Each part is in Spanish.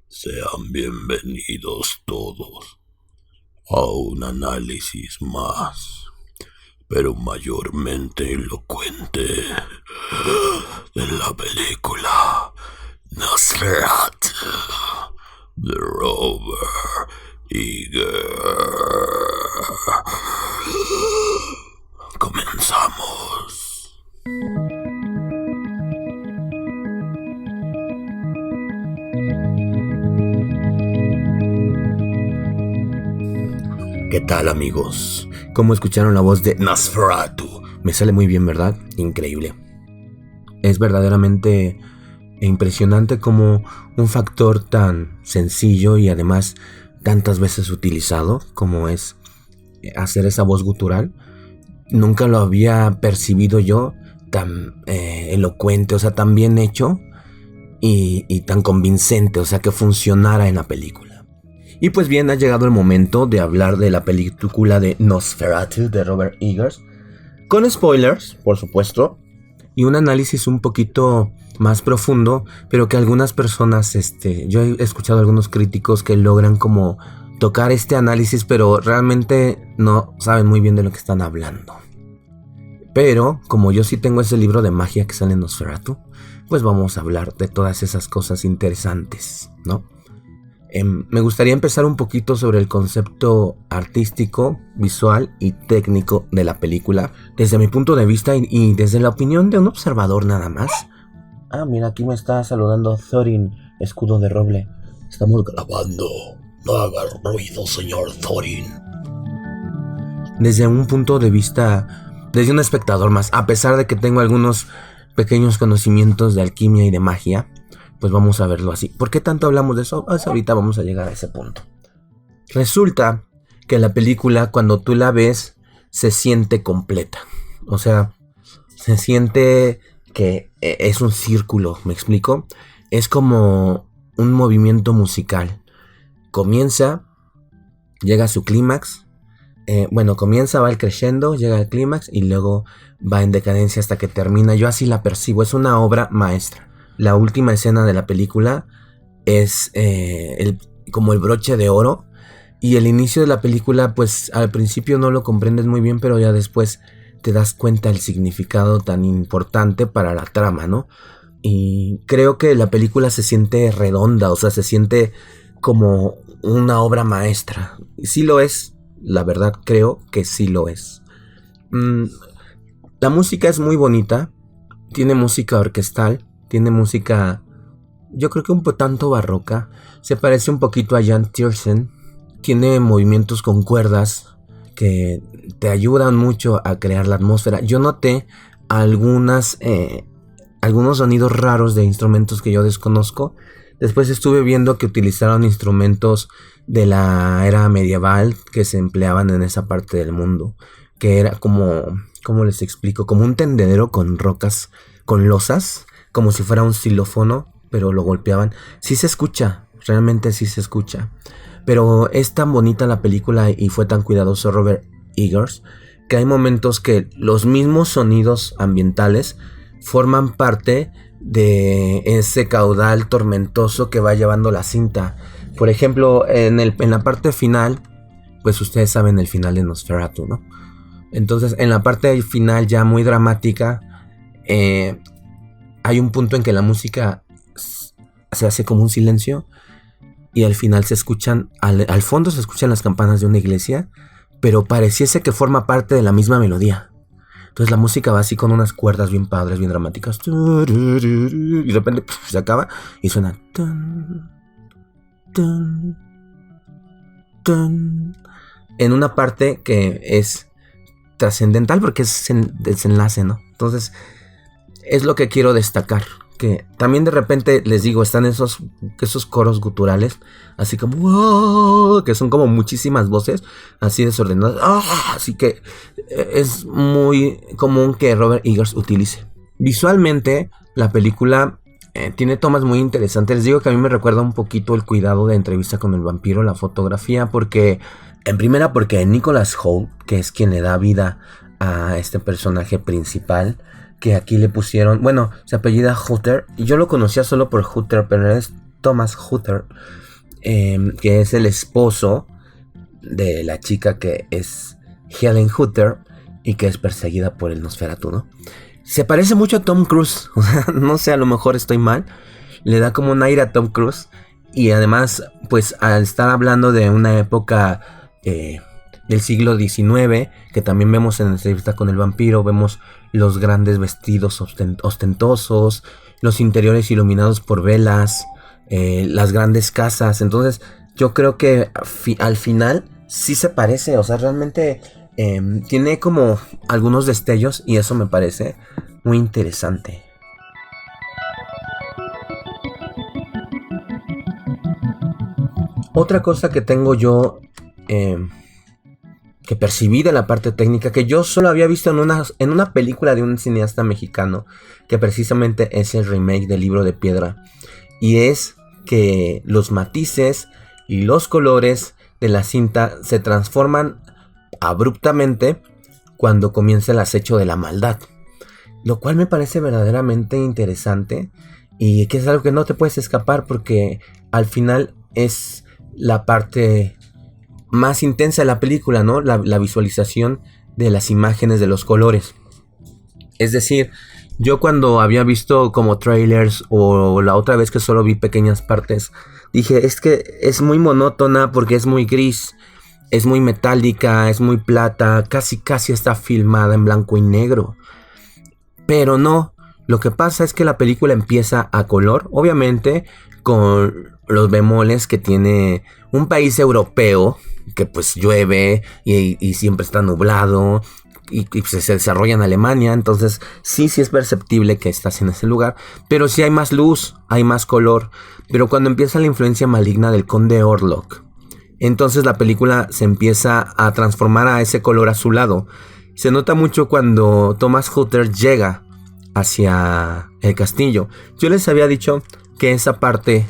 Sean bienvenidos todos a un análisis más, pero mayormente elocuente, de la película Nosferatu de Robert Eggers. Comenzamos. ¿Qué tal, amigos? ¿Cómo escucharon la voz de Nosferatu? Me sale muy bien, ¿verdad? Increíble. Es verdaderamente impresionante como un factor tan sencillo y además tantas veces utilizado como es hacer esa voz gutural. Nunca lo había percibido yo tan elocuente, o sea, tan bien hecho y tan convincente, o sea, que funcionara en la película. Y pues bien, ha llegado el momento de hablar de la película de Nosferatu de Robert Eggers, con spoilers, por supuesto, y un análisis un poquito más profundo, pero que algunas personas, yo he escuchado a algunos críticos que logran como tocar este análisis, pero realmente no saben muy bien de lo que están hablando. Pero, como yo sí tengo ese libro de magia que sale en Nosferatu, pues vamos a hablar de todas esas cosas interesantes, ¿no? Me gustaría empezar un poquito sobre el concepto artístico, visual y técnico de la película, desde mi punto de vista y desde la opinión de un observador nada más. Ah, mira, aquí me está saludando Thorin, escudo de roble. Estamos grabando. No haga ruido, señor Thorin. Desde un punto de vista, desde un espectador más, a pesar de que tengo algunos pequeños conocimientos de alquimia y de magia, pues vamos a verlo así. ¿Por qué tanto hablamos de eso? Pues ahorita vamos a llegar a ese punto. Resulta que la película, cuando tú la ves, se siente completa. O sea, se siente que es un círculo, ¿me explico? Es como un movimiento musical. Comienza, llega a su clímax. Comienza, va al crescendo, llega al clímax y luego va en decadencia hasta que termina. Yo así la percibo, es una obra maestra. La última escena de la película es como el broche de oro. Y el inicio de la película, pues al principio no lo comprendes muy bien, pero ya después te das cuenta del significado tan importante para la trama, ¿no? Y creo que la película se siente redonda, o sea, se siente como una obra maestra. Y sí lo es, la verdad creo que sí lo es. La música es muy bonita, tiene música orquestal. Tiene música, yo creo que un tanto barroca. Se parece un poquito a Jan Tiersen. Tiene movimientos con cuerdas que te ayudan mucho a crear la atmósfera. Yo noté algunos sonidos raros de instrumentos que yo desconozco. Después estuve viendo que utilizaron instrumentos de la era medieval que se empleaban en esa parte del mundo. Que era como, ¿cómo les explico? Como un tendedero con rocas, con losas. Como si fuera un xilófono, pero lo golpeaban. Sí se escucha, realmente sí se escucha. Pero es tan bonita la película y fue tan cuidadoso Robert Eggers que hay momentos que los mismos sonidos ambientales forman parte de ese caudal tormentoso que va llevando la cinta. Por ejemplo, en la parte final, pues ustedes saben el final de Nosferatu, ¿no? Entonces, en la parte final ya muy dramática, hay un punto en que la música se hace como un silencio y al final se escuchan, al fondo se escuchan las campanas de una iglesia, pero pareciese que forma parte de la misma melodía. Entonces la música va así con unas cuerdas bien padres, bien dramáticas, y de repente se acaba y suena en una parte que es trascendental porque es desenlace, ¿no? Entonces es lo que quiero destacar, que también de repente les digo, están esos coros guturales, así como ¡wow! Que son como muchísimas voces, así desordenadas, así que es muy común que Robert Eggers utilice. Visualmente, la película tiene tomas muy interesantes. Les digo que a mí me recuerda un poquito el cuidado de Entrevista con el vampiro, la fotografía, porque Nicholas Hoult, que es quien le da vida a este personaje principal, que aquí le pusieron, bueno, se apellida Hutter, y yo lo conocía solo por Hutter, pero es Thomas Hutter, que es el esposo de la chica que es Helen Hutter y que es perseguida por el Nosferatu, ¿no? Se parece mucho a Tom Cruise, o sea, no sé, a lo mejor estoy mal, le da como un aire a Tom Cruise. Y además, pues al estar hablando de una época del siglo XIX, que también vemos en la entrevista con el vampiro, vemos los grandes vestidos ostentosos, los interiores iluminados por velas, las grandes casas. Entonces yo creo que al final sí se parece, o sea, realmente tiene como algunos destellos y eso me parece muy interesante. Otra cosa que tengo yo que percibí de la parte técnica, que yo solo había visto en una película de un cineasta mexicano, que precisamente es el remake del Libro de Piedra, y es que los matices y los colores de la cinta se transforman abruptamente cuando comienza el acecho de la maldad, lo cual me parece verdaderamente interesante y que es algo que no te puedes escapar porque al final es la parte más intensa de la película, ¿no? La visualización de las imágenes, de los colores. Es decir, yo cuando había visto como trailers o la otra vez que solo vi pequeñas partes, dije, es que es muy monótona porque es muy gris, es muy metálica, es muy plata, casi está filmada en blanco y negro. Pero no, lo que pasa es que la película empieza a color, obviamente con los bemoles que tiene un país europeo, que pues llueve y siempre está nublado y se desarrolla en Alemania, entonces sí es perceptible que estás en ese lugar, pero sí hay más luz, hay más color, pero cuando empieza la influencia maligna del conde Orlok, entonces la película se empieza a transformar a ese color azulado. Se nota mucho cuando Thomas Hutter llega hacia el castillo. Yo les había dicho que esa parte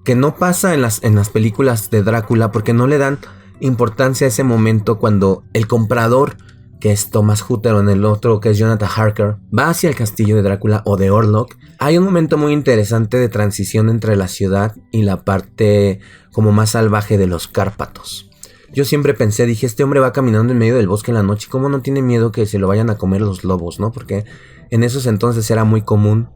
que no pasa en las películas de Drácula porque no le dan importancia a ese momento cuando el comprador, que es Thomas Hutter, o en el otro que es Jonathan Harker, va hacia el castillo de Drácula o de Orlok. Hay un momento muy interesante de transición entre la ciudad y la parte como más salvaje de los Cárpatos. Yo siempre pensé, dije, este hombre va caminando en medio del bosque en la noche, ¿cómo no tiene miedo que se lo vayan a comer los lobos, no? Porque en esos entonces era muy común.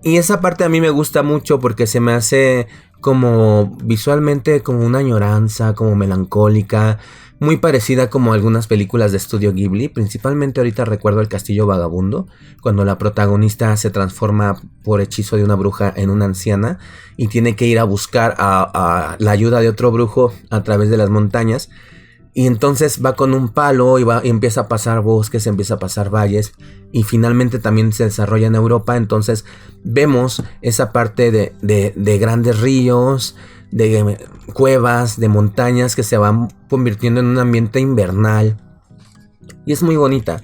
Y esa parte a mí me gusta mucho porque se me hace como visualmente como una añoranza, como melancólica, muy parecida como a algunas películas de estudio Ghibli. Principalmente ahorita recuerdo El Castillo Vagabundo, cuando la protagonista se transforma por hechizo de una bruja en una anciana y tiene que ir a buscar a la ayuda de otro brujo a través de las montañas. Y entonces va con un palo y empieza a pasar bosques, empieza a pasar valles y finalmente también se desarrolla en Europa. Entonces vemos esa parte de grandes ríos, de cuevas, de montañas que se van convirtiendo en un ambiente invernal. Y es muy bonita.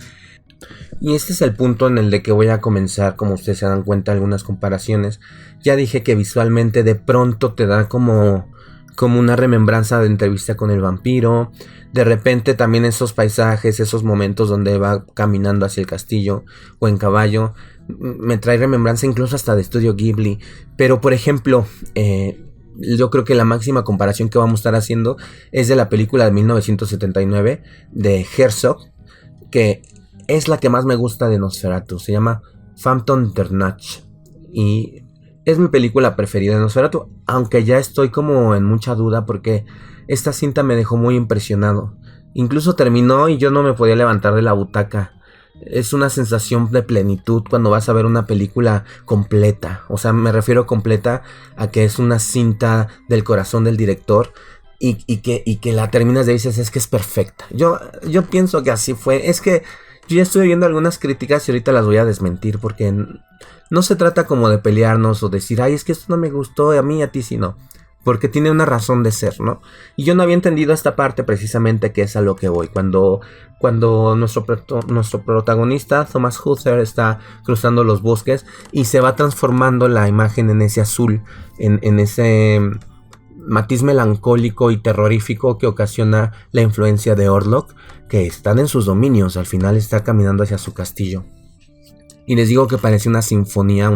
Y este es el punto en el de que voy a comenzar, como ustedes se dan cuenta, algunas comparaciones. Ya dije que visualmente de pronto te da como una remembranza de Entrevista con el vampiro. De repente también esos paisajes, esos momentos donde va caminando hacia el castillo o en caballo, me trae remembranza incluso hasta de estudio Ghibli. Pero por ejemplo, yo creo que la máxima comparación que vamos a estar haciendo es de la película de 1979 de Herzog, que es la que más me gusta de Nosferatu. Se llama Phantom der Nacht y es mi película preferida de Nosferatu, aunque ya estoy como en mucha duda porque esta cinta me dejó muy impresionado. Incluso terminó y yo no me podía levantar de la butaca. Es una sensación de plenitud cuando vas a ver una película completa. O sea, me refiero completa a que es una cinta del corazón del director y que la terminas de dices, es que es perfecta. Yo pienso que así fue. Es que yo ya estoy viendo algunas críticas y ahorita las voy a desmentir porque no se trata como de pelearnos o decir, ay, es que esto no me gustó a mí, a ti sí, no. Porque tiene una razón de ser, ¿no? Y yo no había entendido esta parte precisamente, que es a lo que voy. Cuando nuestro protagonista, Thomas Hutter, está cruzando los bosques y se va transformando la imagen en ese azul, en ese matiz melancólico y terrorífico que ocasiona la influencia de Orlok, que están en sus dominios. Al final está caminando hacia su castillo. Y les digo que parece una sinfonía,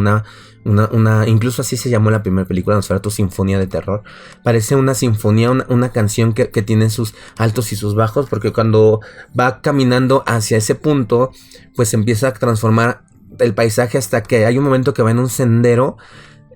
incluso así se llamó la primera película, Nosferatu, Sinfonía de Terror. Parece una sinfonía, una canción que tiene sus altos y sus bajos, porque cuando va caminando hacia ese punto, pues empieza a transformar el paisaje hasta que hay un momento que va en un sendero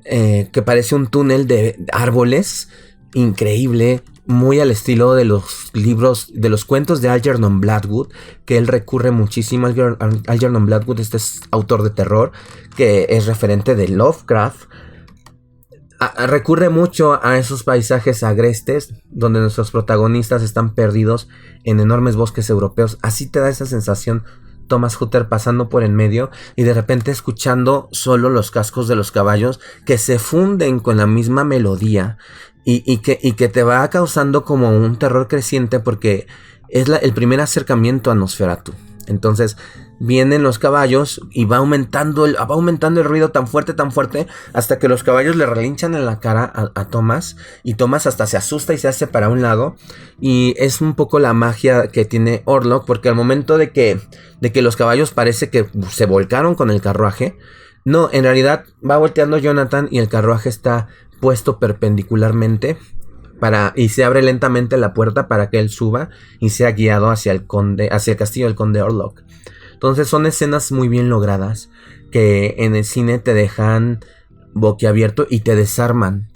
que parece un túnel de árboles, increíble, muy al estilo de los libros, de los cuentos de Algernon Blackwood, que él recurre muchísimo. Algernon Blackwood, este es autor de terror, que es referente de Lovecraft. Recurre mucho a esos paisajes agrestes, donde nuestros protagonistas están perdidos en enormes bosques europeos. Así te da esa sensación Thomas Hutter pasando por en medio y de repente escuchando solo los cascos de los caballos que se funden con la misma melodía y que te va causando como un terror creciente, porque es el primer acercamiento a Nosferatu. Entonces vienen los caballos y va aumentando el ruido tan fuerte, hasta que los caballos le relinchan en la cara a Thomas, y Thomas hasta se asusta y se hace para un lado. Y es un poco la magia que tiene Orlok, porque al momento de que los caballos parece que se volcaron con el carruaje, no, en realidad va volteando Jonathan y el carruaje está puesto perpendicularmente y se abre lentamente la puerta para que él suba y sea guiado hacia el castillo del conde Orlok. Entonces son escenas muy bien logradas que en el cine te dejan boquiabierto y te desarman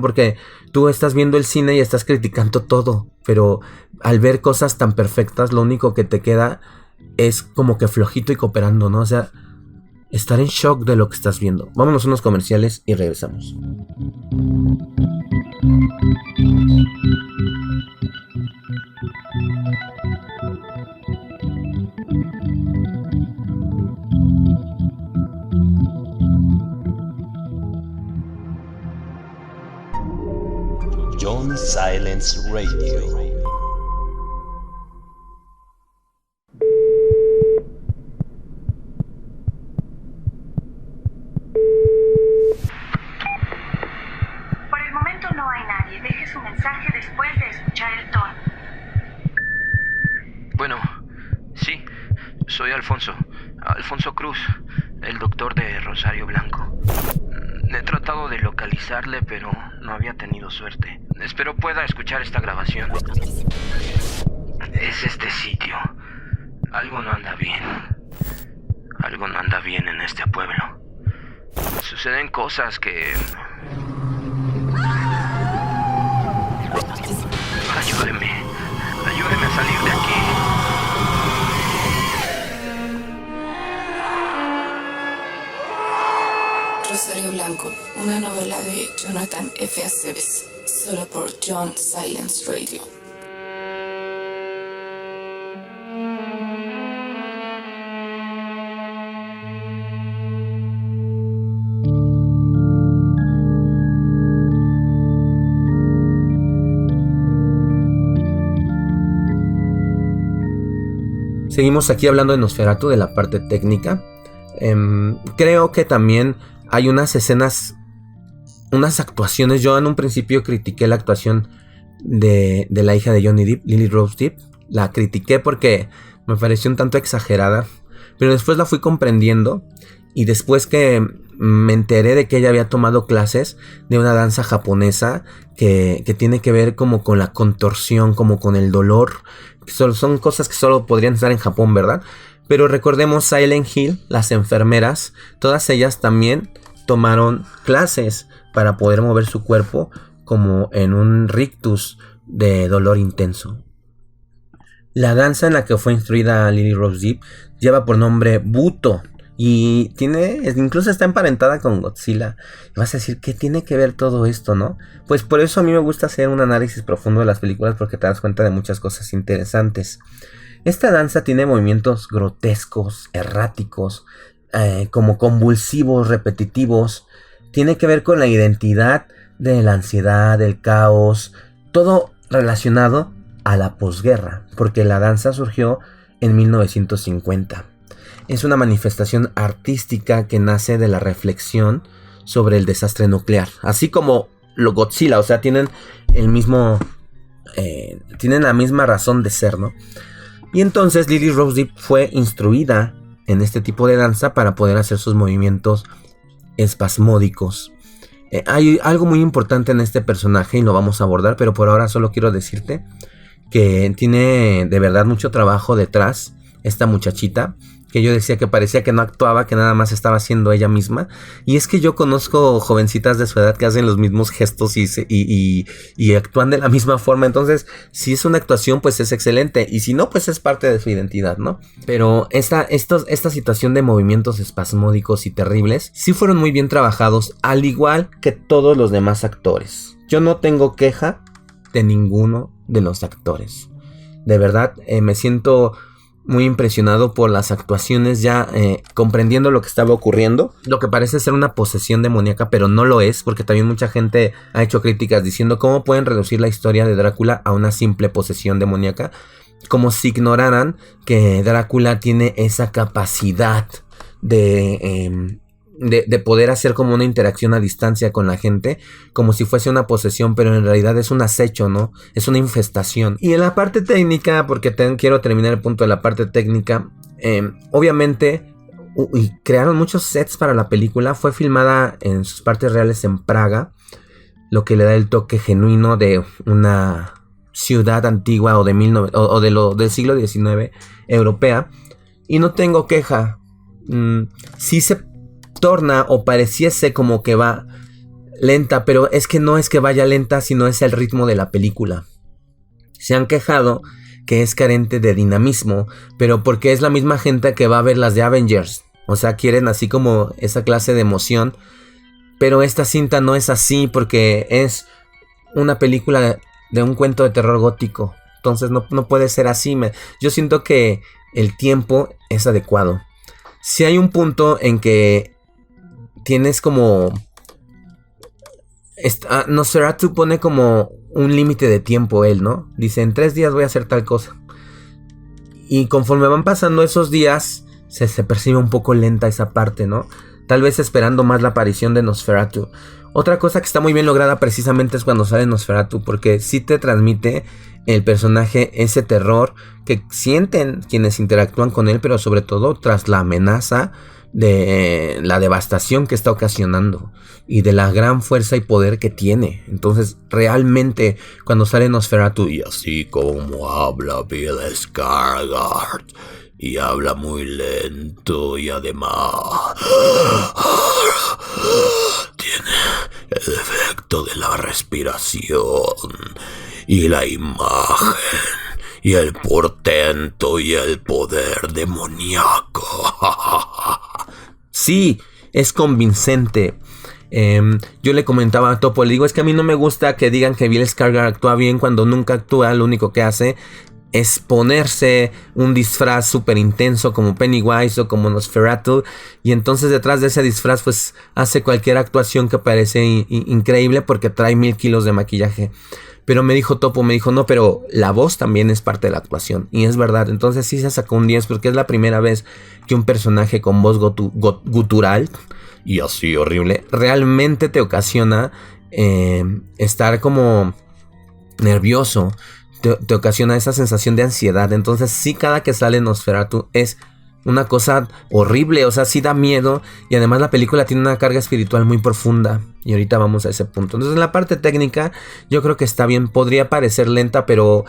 porque tú estás viendo el cine y estás criticando todo, pero al ver cosas tan perfectas, lo único que te queda es como que flojito y cooperando, ¿no? O sea, estar en shock de lo que estás viendo. Vámonos a unos comerciales y regresamos. John Silence Radio. Bueno, sí, soy Alfonso Cruz, el doctor de Rosario Blanco. He tratado de localizarle, pero no había tenido suerte. Espero pueda escuchar esta grabación. Es este sitio. Algo no anda bien. Algo no anda bien en este pueblo. Suceden cosas que... Ayúdeme a salir de aquí. Rosario Blanco, una novela de Jonathan F. Aceves, solo por John Silence Radio. Seguimos aquí hablando de Nosferatu, de la parte técnica. Creo que también hay unas escenas, unas actuaciones. Yo en un principio critiqué la actuación de la hija de Johnny Depp, Lily Rose Depp. La critiqué porque me pareció un tanto exagerada, pero después la fui comprendiendo. Y después que me enteré de que ella había tomado clases de una danza japonesa que tiene que ver como con la contorsión, como con el dolor. Son cosas que solo podrían estar en Japón, ¿verdad? Pero recordemos Silent Hill, las enfermeras, todas ellas también tomaron clases para poder mover su cuerpo como en un rictus de dolor intenso. La danza en la que fue instruida Lily Rose Depp lleva por nombre Buto. Y incluso está emparentada con Godzilla. Y vas a decir, ¿qué tiene que ver todo esto, no? Pues por eso a mí me gusta hacer un análisis profundo de las películas, porque te das cuenta de muchas cosas interesantes. Esta danza tiene movimientos grotescos, erráticos, como convulsivos, repetitivos. Tiene que ver con la identidad de la ansiedad, del caos, todo relacionado a la posguerra, porque la danza surgió en 1950. Es una manifestación artística que nace de la reflexión sobre el desastre nuclear, así como lo Godzilla, o sea, tienen la misma razón de ser, ¿no? Y entonces Lily Rose Depp fue instruida en este tipo de danza para poder hacer sus movimientos espasmódicos. Hay algo muy importante en este personaje y lo vamos a abordar, pero por ahora solo quiero decirte que tiene de verdad mucho trabajo detrás esta muchachita, que yo decía que parecía que no actuaba, que nada más estaba siendo ella misma. Y es que yo conozco jovencitas de su edad que hacen los mismos gestos y actúan de la misma forma. Entonces, si es una actuación, pues es excelente. Y si no, pues es parte de su identidad, ¿no? Pero esta situación de movimientos espasmódicos y terribles sí fueron muy bien trabajados, al igual que todos los demás actores. Yo no tengo queja de ninguno de los actores. De verdad, me siento muy impresionado por las actuaciones, ya comprendiendo lo que estaba ocurriendo, lo que parece ser una posesión demoníaca, pero no lo es, porque también mucha gente ha hecho críticas diciendo cómo pueden reducir la historia de Drácula a una simple posesión demoníaca, como si ignoraran que Drácula tiene esa capacidad de poder hacer como una interacción a distancia con la gente, como si fuese una posesión, pero en realidad es un acecho, ¿no? Es una infestación. Y en la parte técnica, porque quiero terminar el punto de la parte técnica, obviamente crearon muchos sets para la película. Fue filmada en sus partes reales en Praga, lo que le da el toque genuino de una ciudad antigua o del siglo XIX europea. Y no tengo queja. Sí se torna o pareciese como que va lenta, pero es que no es que vaya lenta, sino es el ritmo de la película. Se han quejado que es carente de dinamismo, pero porque es la misma gente que va a ver las de Avengers. O sea, quieren así como esa clase de emoción, pero esta cinta no es así porque es una película de un cuento de terror gótico. Entonces no puede ser así. Yo siento que el tiempo es adecuado. Si hay un punto en que tienes como... Nosferatu pone como un límite de tiempo él, ¿no? Dice, en 3 días voy a hacer tal cosa. Y conforme van pasando esos días, se percibe un poco lenta esa parte, ¿no? Tal vez esperando más la aparición de Nosferatu. Otra cosa que está muy bien lograda precisamente es cuando sale Nosferatu, porque sí te transmite el personaje ese terror que sienten quienes interactúan con él, pero sobre todo tras la amenaza de la devastación que está ocasionando y de la gran fuerza y poder que tiene. Entonces realmente cuando sale Nosferatu, y así como habla Bill Skarsgård, y habla muy lento y además tiene el efecto de la respiración y la imagen y el portento y el poder demoníaco. Sí, es convincente. Yo le comentaba a Topo, le digo, es que a mí no me gusta que digan que Bill Skarsgård actúa bien cuando nunca actúa. Lo único que hace es ponerse un disfraz súper intenso como Pennywise o como Nosferatu, y entonces detrás de ese disfraz pues hace cualquier actuación que parece increíble porque trae 1000 kilos de maquillaje. Pero me dijo Topo, no, pero la voz también es parte de la actuación. Y es verdad, entonces sí se sacó un 10 porque es la primera vez que un personaje con voz gutural y así horrible realmente te ocasiona estar como nervioso. Te ocasiona esa sensación de ansiedad. Entonces sí, cada que sale Nosferatu es una cosa horrible, o sea, sí da miedo. Y además la película tiene una carga espiritual muy profunda. Y ahorita vamos a ese punto. Entonces en la parte técnica yo creo que está bien. Podría parecer lenta, pero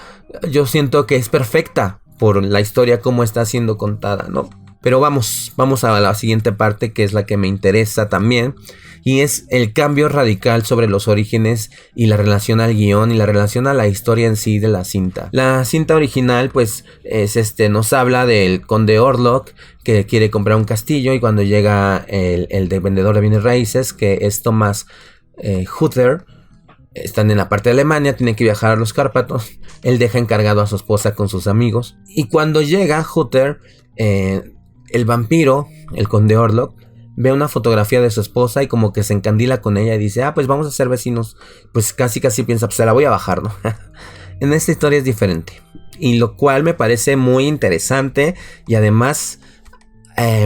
yo siento que es perfecta por la historia como está siendo contada, ¿no? Pero vamos a la siguiente parte, que es la que me interesa también. Y es el cambio radical sobre los orígenes y la relación al guión y la relación a la historia en sí de la cinta. La cinta original pues nos habla del conde Orlok que quiere comprar un castillo, y cuando llega el de vendedor de bienes raíces, que es Thomas Hutter, están en la parte de Alemania, tienen que viajar a los Cárpatos. Él deja encargado a su esposa con sus amigos, y cuando llega Hutter, el vampiro, el conde Orlok, ve una fotografía de su esposa y como que se encandila con ella y dice, pues vamos a ser vecinos. Pues casi piensa, pues se la voy a bajar, ¿no? En esta historia es diferente, y lo cual me parece muy interesante y además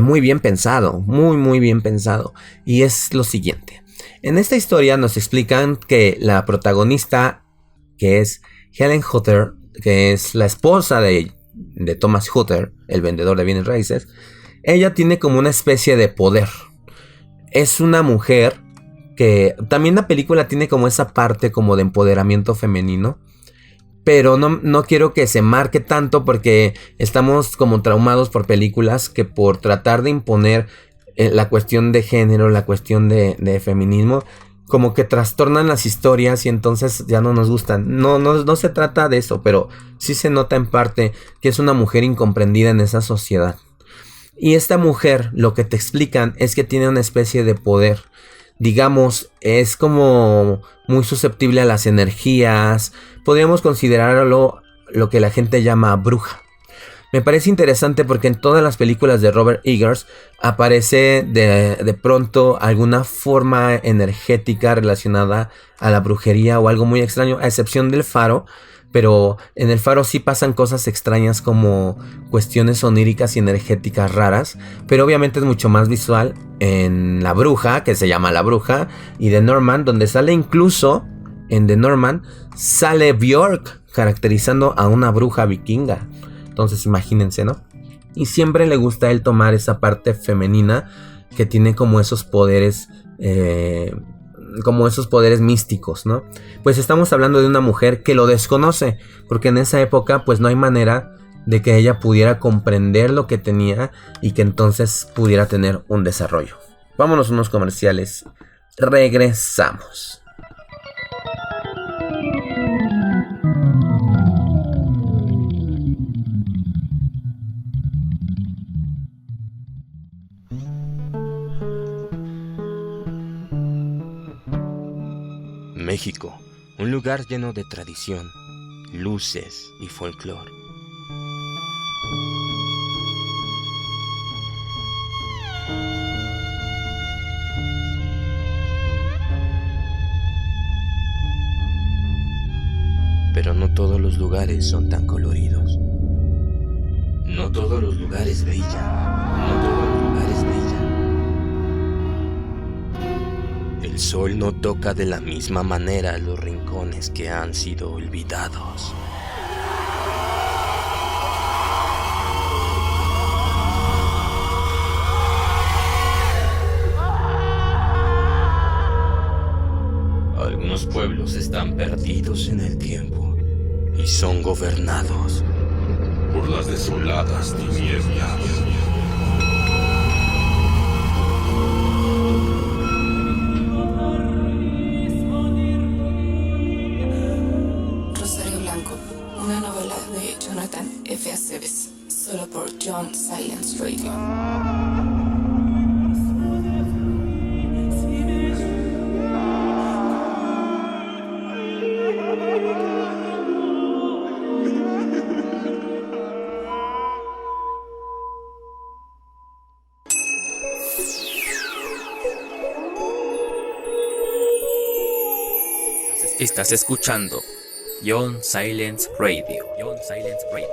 muy bien pensado, muy bien pensado. Y es lo siguiente: en esta historia nos explican que la protagonista, que es Helen Hutter, que es la esposa de Thomas Hutter, el vendedor de bienes raíces, ella tiene como una especie de poder. Es una mujer que también la película tiene como esa parte como de empoderamiento femenino. Pero no quiero que se marque tanto porque estamos como traumados por películas que por tratar de imponer la cuestión de género, la cuestión de feminismo, como que trastornan las historias y entonces ya no nos gustan. No se trata de eso, pero sí se nota en parte que es una mujer incomprendida en esa sociedad. Y esta mujer, lo que te explican es que tiene una especie de poder. Digamos, es como muy susceptible a las energías. Podríamos considerarlo lo que la gente llama bruja. Me parece interesante porque en todas las películas de Robert Eggers aparece de pronto alguna forma energética relacionada a la brujería o algo muy extraño, a excepción del Faro. Pero en el Faro sí pasan cosas extrañas como cuestiones oníricas y energéticas raras. Pero obviamente es mucho más visual en La Bruja, que se llama La Bruja, y The Norman, donde sale incluso en The Norman, sale Björk caracterizando a una bruja vikinga. Entonces imagínense, ¿no? Y siempre le gusta a él tomar esa parte femenina que tiene como esos poderes... como esos poderes místicos, ¿no? Pues estamos hablando de una mujer que lo desconoce, porque en esa época pues no hay manera de que ella pudiera comprender lo que tenía y que entonces pudiera tener un desarrollo. Vámonos a unos comerciales. Regresamos. México, un lugar lleno de tradición, luces y folclore. Pero no todos los lugares son tan coloridos. No todos los lugares brillan. No todos los lugares brillan. El sol no toca de la misma manera los rincones que han sido olvidados. Algunos pueblos están perdidos en el tiempo y son gobernados por las desoladas tinieblas. Rosario Blanco, una novela de Jonathan F. Aceves, solo por John Silence Radio. Estás escuchando John Silence Radio. John Silence Radio.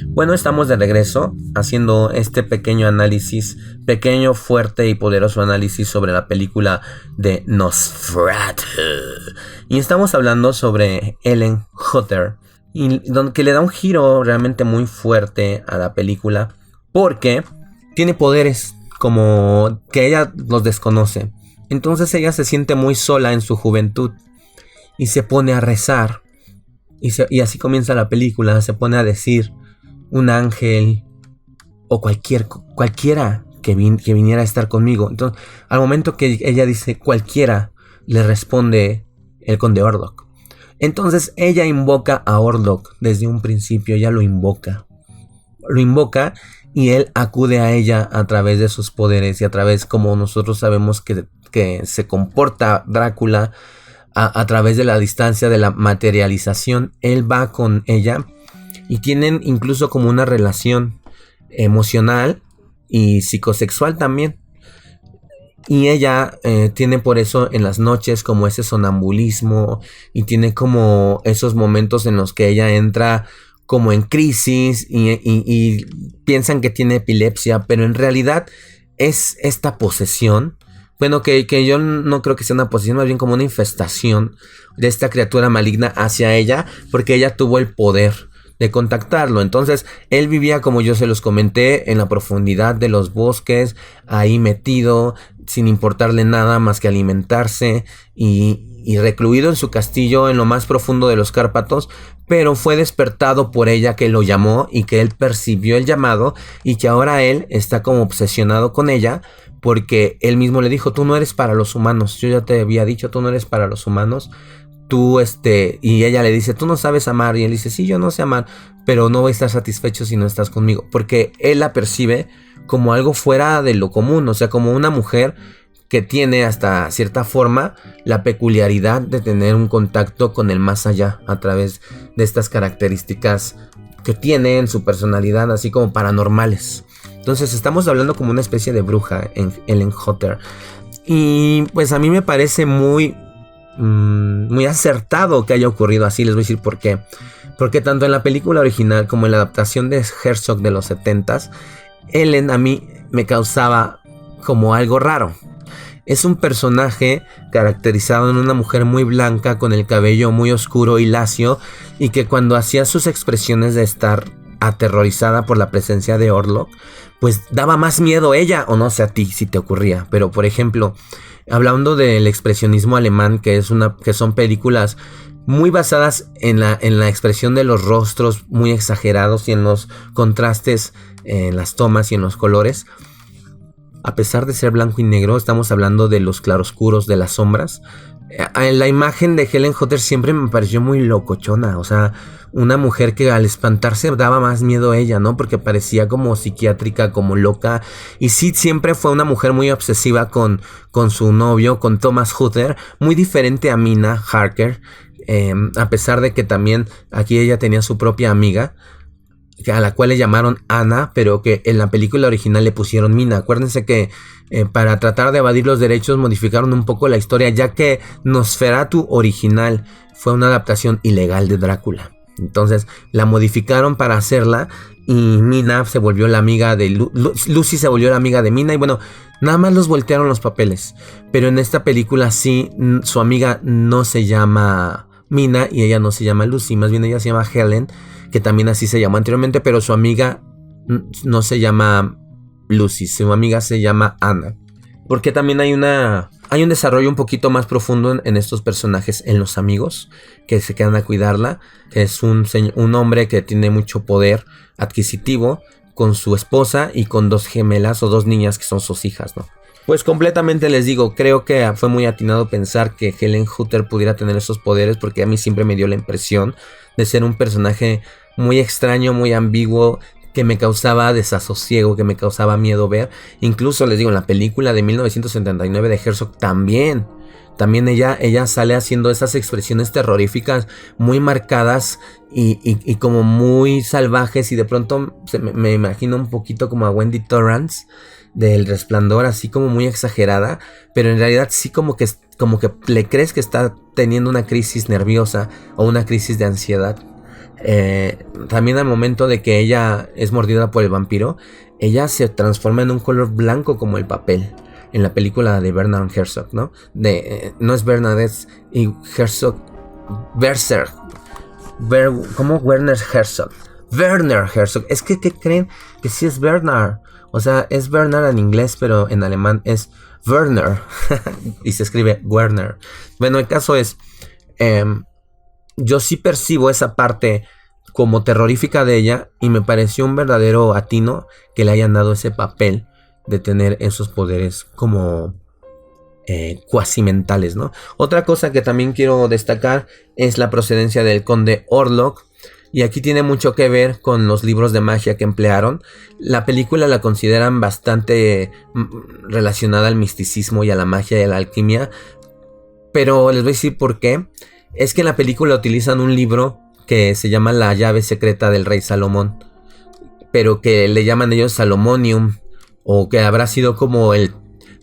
Bueno, estamos de regreso haciendo este pequeño análisis, pequeño, fuerte y poderoso análisis sobre la película de Nosferatu. Y estamos hablando sobre Ellen Hutter, y que le da un giro realmente muy fuerte a la película porque tiene poderes como que ella los desconoce. Entonces ella se siente muy sola en su juventud y se pone a rezar y así comienza la película. Se pone a decir un ángel o cualquiera que viniera a estar conmigo. Entonces al momento que ella dice cualquiera, le responde el conde Orlok. Entonces ella invoca a Orlok desde un principio, ella lo invoca y él acude a ella a través de sus poderes y a través, como nosotros sabemos que se comporta Drácula, a través de la distancia de la materialización. Él va con ella y tienen incluso como una relación emocional y psicosexual también. Y ella tiene por eso en las noches como ese sonambulismo y tiene como esos momentos en los que ella entra como en crisis y piensan que tiene epilepsia, pero en realidad es esta posesión Bueno, que yo no creo que sea una posesión, más bien como una infestación de esta criatura maligna hacia ella, porque ella tuvo el poder de contactarlo. Entonces él vivía, como yo se los comenté, en la profundidad de los bosques, ahí metido, sin importarle nada más que alimentarse y recluido en su castillo en lo más profundo de los Cárpatos, pero fue despertado por ella, que lo llamó y que él percibió el llamado y que ahora él está como obsesionado con ella, porque él mismo le dijo: tú no eres para los humanos, yo ya te había dicho, tú no eres para los humanos. Tú, y ella le dice: tú no sabes amar. Y él dice: sí, yo no sé amar, pero no voy a estar satisfecho si no estás conmigo. Porque él la percibe como algo fuera de lo común, o sea, como una mujer que tiene hasta cierta forma la peculiaridad de tener un contacto con el más allá a través de estas características que tiene en su personalidad, así como paranormales. Entonces estamos hablando como una especie de bruja en Helen Hutter. Y pues a mí me parece muy acertado que haya ocurrido así. Les voy a decir por qué. Porque tanto en la película original como en la adaptación de Herzog de los 70s, Ellen a mí me causaba como algo raro. Es un personaje caracterizado en una mujer muy blanca, con el cabello muy oscuro y lacio, y que cuando hacía sus expresiones de estar aterrorizada por la presencia de Orlok, pues daba más miedo ella, o no sé a ti si te ocurría. Pero por ejemplo, hablando del expresionismo alemán, que son películas muy basadas en la expresión de los rostros, muy exagerados, y en los contrastes en las tomas y en los colores. A pesar de ser blanco y negro, estamos hablando de los claroscuros, de las sombras. La imagen de Helen Hutter siempre me pareció muy locochona. O sea, una mujer que al espantarse daba más miedo a ella, ¿no? Porque parecía como psiquiátrica, como loca. Y sí, siempre fue una mujer muy obsesiva con su novio, con Thomas Hutter. Muy diferente a Mina Harker. A pesar de que también aquí ella tenía su propia amiga, a la cual le llamaron Ana, pero que en la película original le pusieron Mina. Acuérdense que para tratar de evadir los derechos modificaron un poco la historia, ya que Nosferatu original fue una adaptación ilegal de Drácula. Entonces la modificaron para hacerla, y Mina se volvió la amiga de Lucy se volvió la amiga de Mina, y bueno, nada más los voltearon los papeles. Pero en esta película sí, su amiga no se llama Mina y ella no se llama Lucy, más bien ella se llama Helen, que también así se llamó anteriormente, pero su amiga no se llama Lucy, su amiga se llama Anna. Porque también hay un desarrollo un poquito más profundo en estos personajes, en los amigos que se quedan a cuidarla, que es un hombre que tiene mucho poder adquisitivo, con su esposa y con dos gemelas o dos niñas que son sus hijas, ¿no? Pues completamente les digo, creo que fue muy atinado pensar que Helen Hutter pudiera tener esos poderes, porque a mí siempre me dio la impresión de ser un personaje muy extraño, muy ambiguo, que me causaba desasosiego, que me causaba miedo ver. Incluso les digo, en la película de 1979 de Herzog también ella sale haciendo esas expresiones terroríficas muy marcadas y como muy salvajes, y de pronto me imagino un poquito como a Wendy Torrance del Resplandor, así como muy exagerada, pero en realidad sí como que le crees que está teniendo una crisis nerviosa o una crisis de ansiedad. También al momento de que ella es mordida por el vampiro, ella se transforma en un color blanco como el papel. En la película de Bernard Herzog, ¿no? No es Bernard, es Herzog. Berserk. ¿Cómo? Werner Herzog. Werner Herzog. Es que, ¿qué creen? Que sí es Bernard. O sea, es Bernard en inglés, pero en alemán es Werner. Y se escribe Werner. Bueno, el caso es... yo sí percibo esa parte como terrorífica de ella, y me pareció un verdadero atino que le hayan dado ese papel de tener esos poderes como cuasi mentales, ¿no? Otra cosa que también quiero destacar es la procedencia del conde Orlok, y aquí tiene mucho que ver con los libros de magia que emplearon. La película la consideran bastante relacionada al misticismo y a la magia y a la alquimia, pero les voy a decir por qué. Es que en la película utilizan un libro que se llama La llave secreta del rey Salomón, pero que le llaman ellos Salomonium, o que habrá sido como el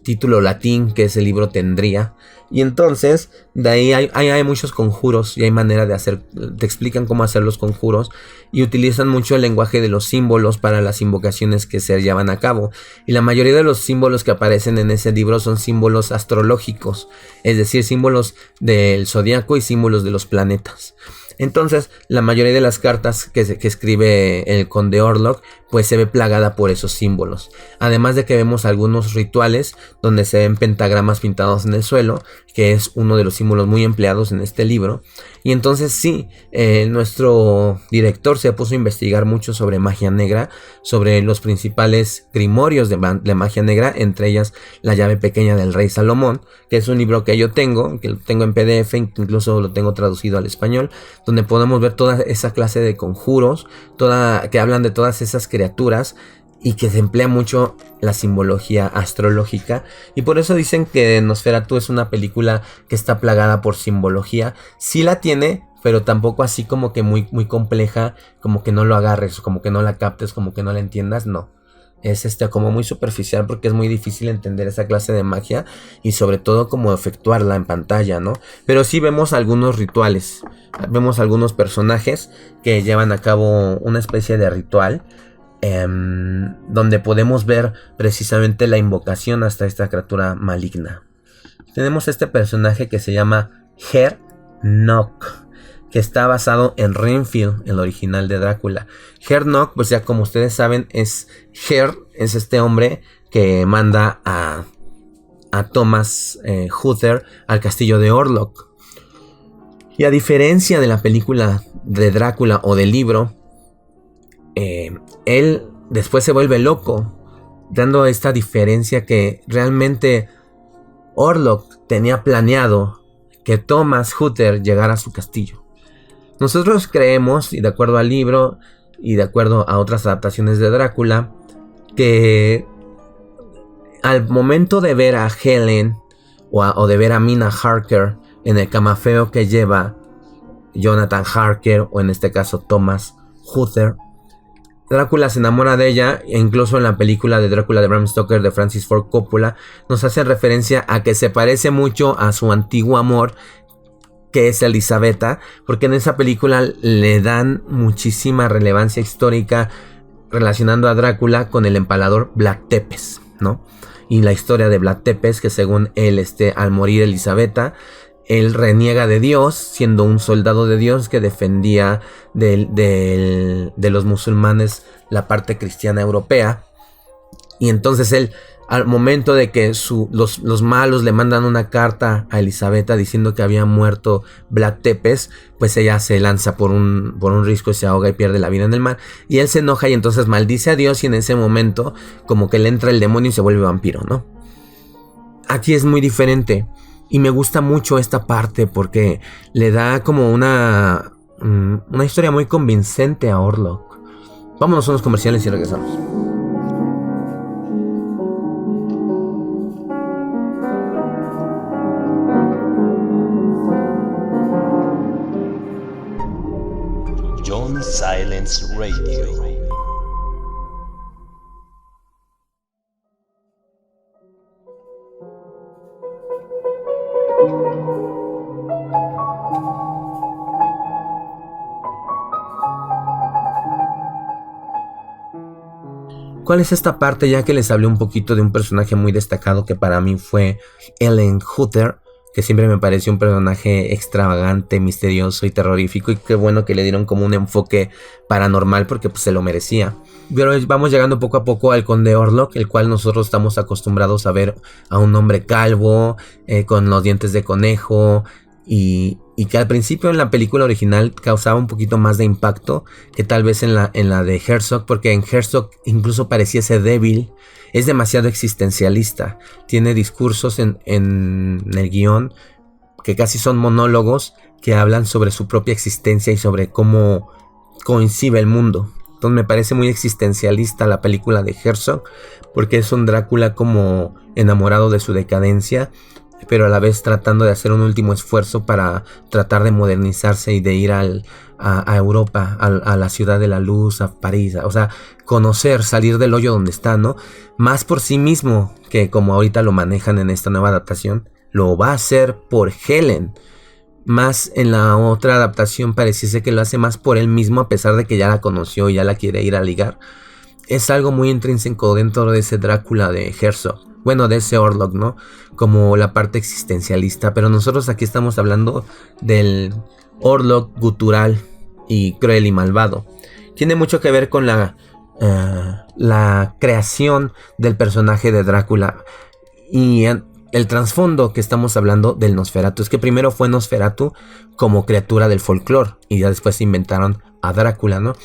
título latín que ese libro tendría. Y entonces de ahí hay muchos conjuros y hay manera de hacer, te explican cómo hacer los conjuros y utilizan mucho el lenguaje de los símbolos para las invocaciones que se llevan a cabo. Y la mayoría de los símbolos que aparecen en ese libro son símbolos astrológicos, es decir, símbolos del zodiaco y símbolos de los planetas. Entonces, la mayoría de las cartas que escribe el conde Orlok, pues se ve plagada por esos símbolos. Además de que vemos algunos rituales donde se ven pentagramas pintados en el suelo, que es uno de los símbolos muy empleados en este libro. Y entonces sí, nuestro director se puso a investigar mucho sobre magia negra, sobre los principales grimorios de magia negra, entre ellas La llave pequeña del rey Salomón, que es un libro que yo tengo, que lo tengo en PDF, incluso lo tengo traducido al español, donde podemos ver toda esa clase de conjuros, que hablan de todas esas criaturas y que se emplea mucho la simbología astrológica, y por eso dicen que Nosferatu es una película que está plagada por simbología. Sí la tiene, pero tampoco así como que muy, muy compleja, como que no lo agarres, como que no la captes, como que no la entiendas, no. Es como muy superficial porque es muy difícil entender esa clase de magia y sobre todo como efectuarla en pantalla, ¿no? Pero sí vemos algunos rituales, vemos algunos personajes que llevan a cabo una especie de ritual, donde podemos ver precisamente la invocación hasta esta criatura maligna. Tenemos este personaje que se llama Herr Nock, que está basado en Renfield, el original de Drácula. Herr Nock, pues ya como ustedes saben, es este hombre que manda a Thomas Uther al castillo de Orlok. Y a diferencia de la película de Drácula o del libro, él después se vuelve loco, dando esta diferencia que realmente Orlok tenía planeado que Thomas Uther llegara a su castillo. Nosotros creemos, y de acuerdo al libro y de acuerdo a otras adaptaciones de Drácula, que al momento de ver a Helen o de ver a Mina Harker en el camafeo que lleva Jonathan Harker, o en este caso Thomas Uther, Drácula se enamora de ella, e incluso en la película de Drácula de Bram Stoker de Francis Ford Coppola nos hace referencia a que se parece mucho a su antiguo amor, que es Elisabetta, porque en esa película le dan muchísima relevancia histórica relacionando a Drácula con el empalador Vlad Tepes, ¿no? Y la historia de Vlad Tepes, que según él, al morir Elisabetta, él reniega de Dios, siendo un soldado de Dios que defendía de los musulmanes la parte cristiana europea. Y entonces él, al momento de que los malos le mandan una carta a Elisabetta diciendo que había muerto Vlad Tepes, pues ella se lanza por un risco y se ahoga y pierde la vida en el mar. Y él se enoja y entonces maldice a Dios, y en ese momento como que le entra el demonio y se vuelve vampiro, ¿no? Aquí es muy diferente. Y me gusta mucho esta parte porque le da como una historia muy convincente a Orlok. Vámonos a unos comerciales y regresamos. John Silence Radio. ¿Cuál es esta parte? Ya que les hablé un poquito de un personaje muy destacado que para mí fue Ellen Uther, que siempre me pareció un personaje extravagante, misterioso y terrorífico, y qué bueno que le dieron como un enfoque paranormal porque pues se lo merecía. Pero vamos llegando poco a poco al conde Orlok, el cual nosotros estamos acostumbrados a ver a un hombre calvo, con los dientes de conejo, y que al principio en la película original causaba un poquito más de impacto que tal vez en la de Herzog, porque en Herzog incluso pareciese débil. Es demasiado existencialista, tiene discursos en el guión que casi son monólogos que hablan sobre su propia existencia y sobre cómo concibe el mundo. Entonces me parece muy existencialista la película de Herzog, porque es un Drácula como enamorado de su decadencia, pero a la vez tratando de hacer un último esfuerzo para tratar de modernizarse y de ir al a Europa, a la ciudad de la luz, a París, o sea, conocer, salir del hoyo donde está, ¿no? Más por sí mismo, que como ahorita lo manejan en esta nueva adaptación, lo va a hacer por Helen. Más en la otra adaptación pareciese que lo hace más por él mismo, a pesar de que ya la conoció y ya la quiere ir a ligar. Es algo muy intrínseco dentro de ese Drácula de Herzog. Bueno, de ese Orlok, ¿no? Como la parte existencialista. Pero nosotros aquí estamos hablando del Orlok gutural y cruel y malvado. Tiene mucho que ver con la creación del personaje de Drácula. Y el trasfondo que estamos hablando del Nosferatu. Es que primero fue Nosferatu como criatura del folclore. Y ya después se inventaron a Drácula, ¿no?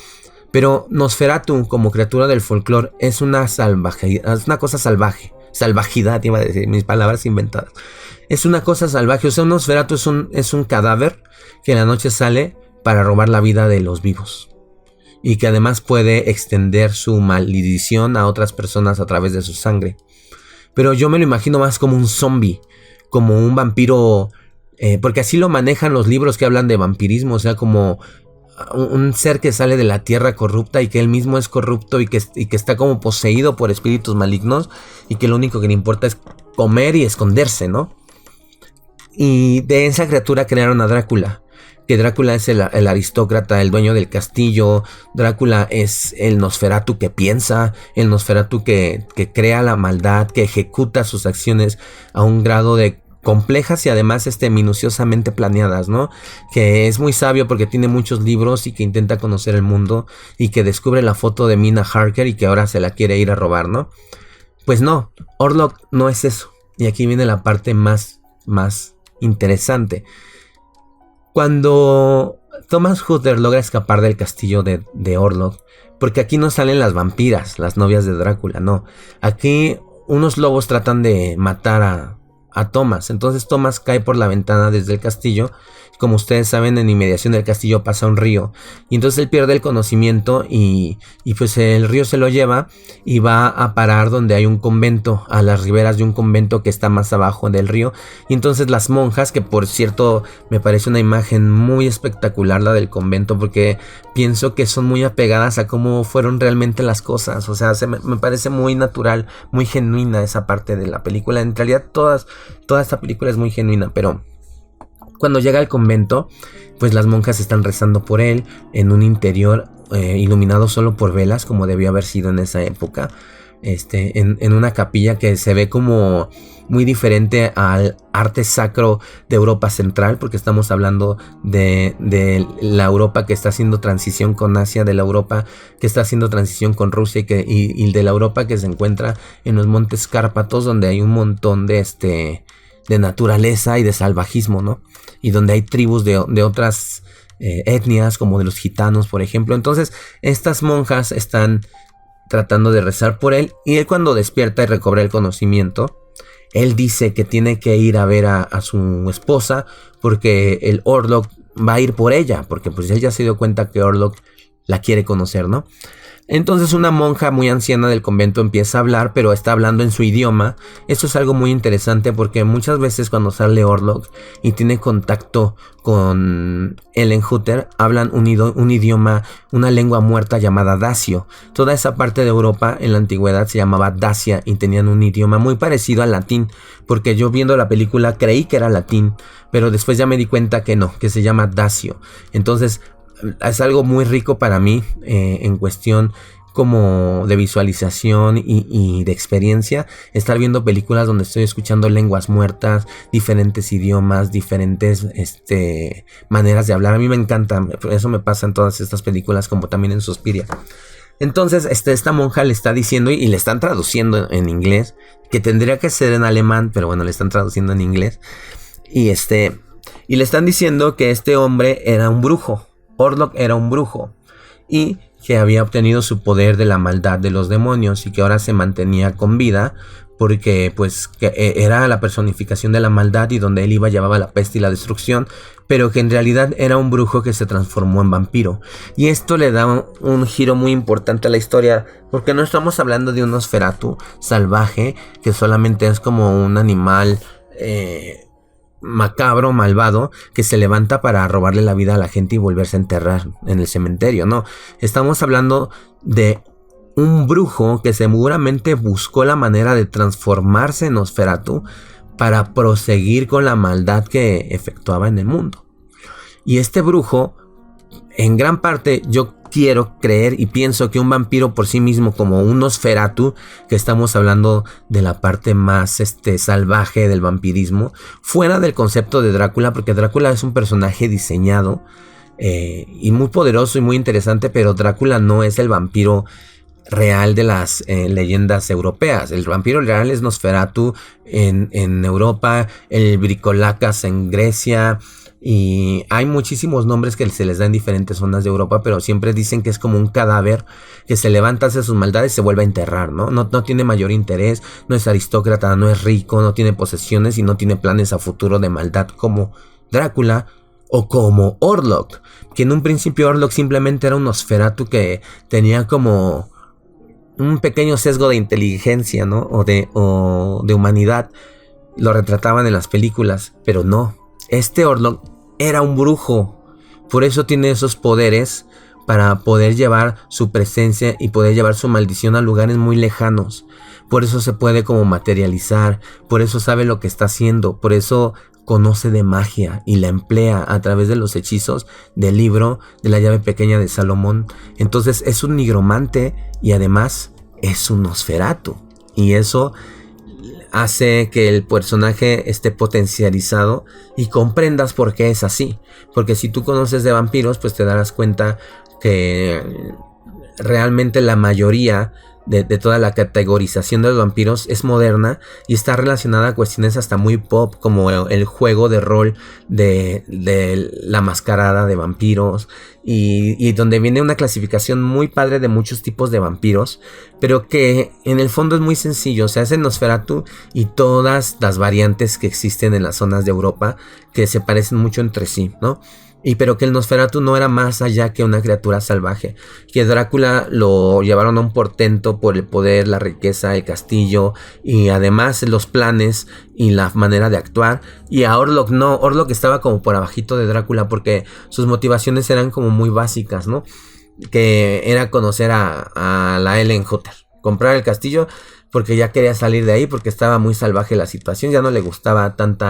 Pero Nosferatu como criatura del folclore es una salvaje, es una cosa salvaje. Salvajidad, iba a decir, mis palabras inventadas. Es una cosa salvaje, o sea, un Nosferatu es un cadáver que en la noche sale para robar la vida de los vivos. Y que además puede extender su maldición a otras personas a través de su sangre. Pero yo me lo imagino más como un zombie, como un vampiro, porque así lo manejan los libros que hablan de vampirismo, o sea, como un ser que sale de la tierra corrupta y que él mismo es corrupto y que está como poseído por espíritus malignos y que lo único que le importa es comer y esconderse, ¿no? Y de esa criatura crearon a Drácula, que Drácula es el aristócrata, el dueño del castillo. Drácula es el Nosferatu que piensa, el Nosferatu que crea la maldad, que ejecuta sus acciones a un grado de complejas y además minuciosamente planeadas, ¿no? Que es muy sabio porque tiene muchos libros y que intenta conocer el mundo y que descubre la foto de Mina Harker y que ahora se la quiere ir a robar, ¿no? Pues no, Orlok no es eso. Y aquí viene la parte más interesante. Cuando Thomas Hutter logra escapar del castillo de Orlok, porque aquí no salen las vampiras, las novias de Drácula, no. Aquí unos lobos tratan de matar a Thomas. Entonces Thomas cae por la ventana desde el castillo. Como ustedes saben, en inmediación del castillo pasa un río. Y entonces él pierde el conocimiento y pues el río se lo lleva y va a parar donde hay un convento, a las riberas de un convento que está más abajo del río. Y entonces las monjas, que por cierto me parece una imagen muy espectacular la del convento, porque pienso que son muy apegadas a cómo fueron realmente las cosas. O sea, me parece muy natural, muy genuina esa parte de la película. En realidad toda esta película es muy genuina, pero cuando llega al convento, pues las monjas están rezando por él en un interior iluminado solo por velas, como debió haber sido en esa época, en una capilla que se ve como muy diferente al arte sacro de Europa Central, porque estamos hablando de la Europa que está haciendo transición con Asia, de la Europa que está haciendo transición con Rusia y de la Europa que se encuentra en los montes Cárpatos, donde hay un montón de naturaleza y de salvajismo, ¿no? Y donde hay tribus de otras etnias, como de los gitanos, por ejemplo. Entonces, estas monjas están tratando de rezar por él, y él, cuando despierta y recobra el conocimiento, él dice que tiene que ir a ver a su esposa, porque el Orlok va a ir por ella, porque pues él ya se dio cuenta que Orlok la quiere conocer, ¿no? Entonces una monja muy anciana del convento empieza a hablar, pero está hablando en su idioma. Esto es algo muy interesante porque muchas veces cuando sale Orlok y tiene contacto con Helen Hutter, hablan un idioma, una lengua muerta llamada dacio. Toda esa parte de Europa en la antigüedad se llamaba Dacia y tenían un idioma muy parecido al latín, porque yo viendo la película creí que era latín, pero después ya me di cuenta que no, que se llama dacio. Entonces es algo muy rico para mí en cuestión como de visualización y de experiencia, estar viendo películas donde estoy escuchando lenguas muertas, diferentes idiomas, diferentes maneras de hablar. A mí me encanta, eso me pasa en todas estas películas, como también en Suspiria. Entonces esta monja le está diciendo, y le están traduciendo en inglés, que tendría que ser en alemán, pero bueno, le están traduciendo en inglés, y le están diciendo que este hombre era un brujo. Orlok era un brujo y que había obtenido su poder de la maldad de los demonios y que ahora se mantenía con vida porque pues que era la personificación de la maldad y donde él iba llevaba la peste y la destrucción, pero que en realidad era un brujo que se transformó en vampiro. Y esto le da un giro muy importante a la historia, porque no estamos hablando de un Nosferatu salvaje que solamente es como un animal macabro, malvado, que se levanta para robarle la vida a la gente y volverse a enterrar en el cementerio. No, estamos hablando de un brujo que seguramente buscó la manera de transformarse en Nosferatu para proseguir con la maldad que efectuaba en el mundo. Y este brujo, en gran parte, yo quiero creer y pienso que un vampiro por sí mismo, como un Nosferatu, que estamos hablando de la parte más salvaje del vampirismo, fuera del concepto de Drácula, porque Drácula es un personaje diseñado y muy poderoso y muy interesante, pero Drácula no es el vampiro real de las leyendas europeas. El vampiro real es Nosferatu en Europa, el Bricolacas en Grecia, y hay muchísimos nombres que se les da en diferentes zonas de Europa, pero siempre dicen que es como un cadáver que se levanta, hace sus maldades y se vuelve a enterrar, ¿no? No tiene mayor interés, no es aristócrata, no es rico, no tiene posesiones y no tiene planes a futuro de maldad como Drácula o como Orlok, que en un principio Orlok simplemente era un Nosferatu que tenía como un pequeño sesgo de inteligencia, ¿no? O de humanidad. Lo retrataban en las películas, pero no. Este Orlok era un brujo, por eso tiene esos poderes para poder llevar su presencia y poder llevar su maldición a lugares muy lejanos. Por eso se puede como materializar, por eso sabe lo que está haciendo, por eso conoce de magia y la emplea a través de los hechizos del libro de la llave pequeña de Salomón. Entonces es un nigromante y además es un Nosferatu, y eso hace que el personaje esté potencializado y comprendas por qué es así. Porque si tú conoces de vampiros, pues te darás cuenta que realmente la mayoría de toda la categorización de los vampiros es moderna y está relacionada a cuestiones hasta muy pop, como el juego de rol de la mascarada de vampiros, y donde viene una clasificación muy padre de muchos tipos de vampiros, pero que en el fondo es muy sencillo. O sea, es el Nosferatu y todas las variantes que existen en las zonas de Europa que se parecen mucho entre sí, ¿no? Pero que el Nosferatu no era más allá que una criatura salvaje, que Drácula lo llevaron a un portento por el poder, la riqueza, el castillo y además los planes y la manera de actuar. Y a Orlok no, Orlok estaba como por abajito de Drácula porque sus motivaciones eran como muy básicas, ¿no? Que era conocer a la Ellen Hutter, comprar el castillo porque ya quería salir de ahí porque estaba muy salvaje la situación, ya no le gustaba tanto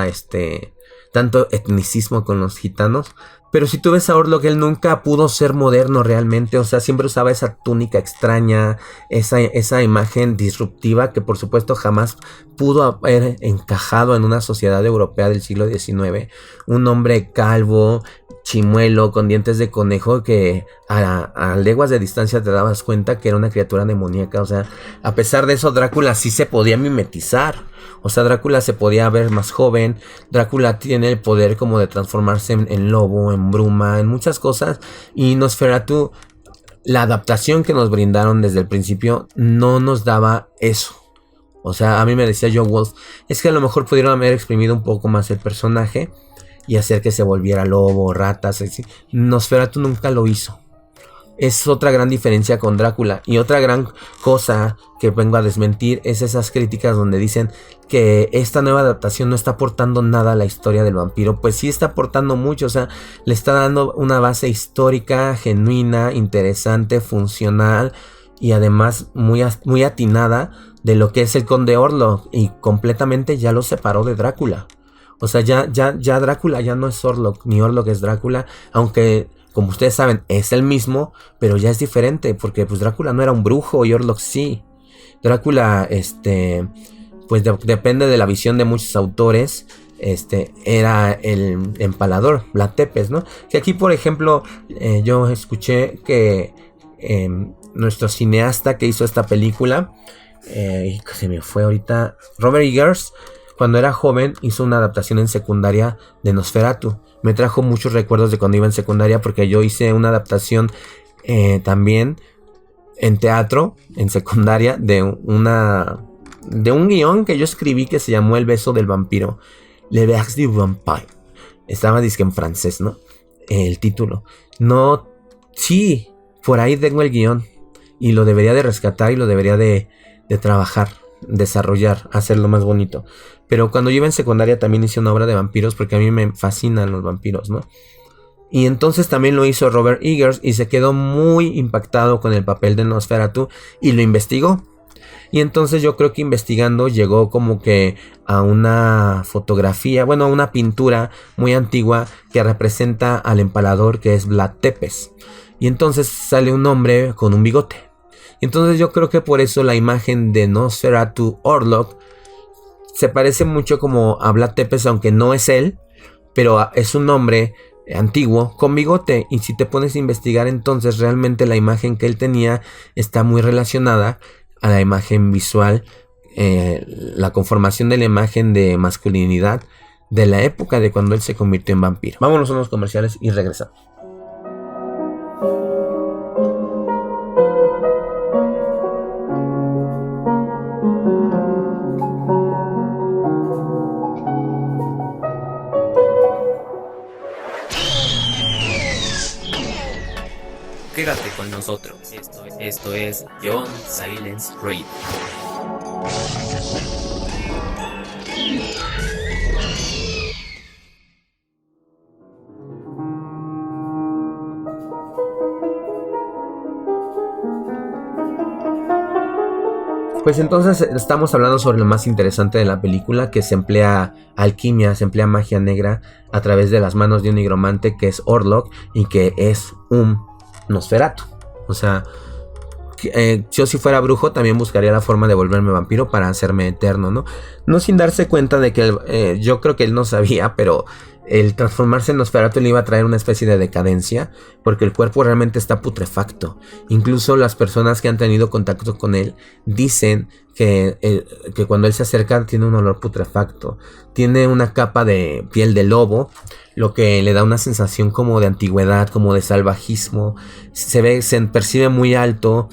etnicismo con los gitanos. Pero si tú ves a Orlok, él nunca pudo ser moderno realmente. O sea, siempre usaba esa túnica extraña, esa imagen disruptiva que por supuesto jamás pudo haber encajado en una sociedad europea del siglo XIX. Un hombre calvo, chimuelo, con dientes de conejo, que a leguas de distancia te dabas cuenta que era una criatura demoníaca. O sea, a pesar de eso, Drácula sí se podía mimetizar. O sea, Drácula se podía ver más joven. Drácula tiene el poder como de transformarse en lobo, en bruma, en muchas cosas. Y Nosferatu, la adaptación que nos brindaron desde el principio no nos daba eso. O sea, a mí me decía John Wolfe, es que a lo mejor pudieron haber exprimido un poco más el personaje y hacer que se volviera lobo, ratas, así. Nosferatu nunca lo hizo. Es otra gran diferencia con Drácula. Y otra gran cosa que vengo a desmentir es esas críticas donde dicen que esta nueva adaptación no está aportando nada a la historia del vampiro. Pues sí está aportando mucho. O sea, le está dando una base histórica, genuina, interesante, funcional y además muy atinada de lo que es el Conde Orlok. Y completamente ya lo separó de Drácula. O sea, ya Drácula ya no es Orlok, ni Orlok es Drácula, aunque como ustedes saben, es el mismo, pero ya es diferente, porque pues Drácula no era un brujo y Orlok sí. Drácula, pues depende de la visión de muchos autores, era el empalador, Vlad Tepes, ¿no? Que aquí, por ejemplo, yo escuché que nuestro cineasta que hizo esta película, se me fue ahorita, Robert Eggers, cuando era joven hizo una adaptación en secundaria de Nosferatu. Me trajo muchos recuerdos de cuando iba en secundaria porque yo hice una adaptación también en teatro, en secundaria, de un guión que yo escribí que se llamó El beso del vampiro. Le Bex du Vampire. Estaba disque en francés, ¿no? El título. No, sí, por ahí tengo el guión y lo debería de rescatar y lo debería de trabajar. desarrollar, hacerlo más bonito. Pero cuando yo iba en secundaria también hice una obra de vampiros porque a mí me fascinan los vampiros, ¿no? Y entonces también lo hizo Robert Eggers y se quedó muy impactado con el papel de Nosferatu y lo investigó. Y entonces yo creo que investigando llegó como que a una fotografía, bueno, a una pintura muy antigua que representa al empalador, que es Vlad Tepes. Y entonces sale un hombre con un bigote. Entonces yo creo que por eso la imagen de Nosferatu Orlok se parece mucho como a Vlad Tepes, aunque no es él, pero es un hombre antiguo con bigote. Y si te pones a investigar, entonces realmente la imagen que él tenía está muy relacionada a la imagen visual, la conformación de la imagen de masculinidad de la época de cuando él se convirtió en vampiro. Vámonos a unos comerciales y regresamos. Quédate con nosotros. Esto es John Silence Radio. Pues entonces estamos hablando sobre lo más interesante de la película, que se emplea alquimia, se emplea magia negra a través de las manos de un nigromante que es Orlok y que es un Nosferatu. O sea, yo si fuera brujo también buscaría la forma de volverme vampiro para hacerme eterno, ¿no? No sin darse cuenta de que yo creo que él no sabía, pero el transformarse en Nosferatu le iba a traer una especie de decadencia, porque el cuerpo realmente está putrefacto. Incluso las personas que han tenido contacto con él dicen que cuando él se acerca tiene un olor putrefacto. Tiene una capa de piel de lobo, lo que le da una sensación como de antigüedad, como de salvajismo. Se percibe muy alto.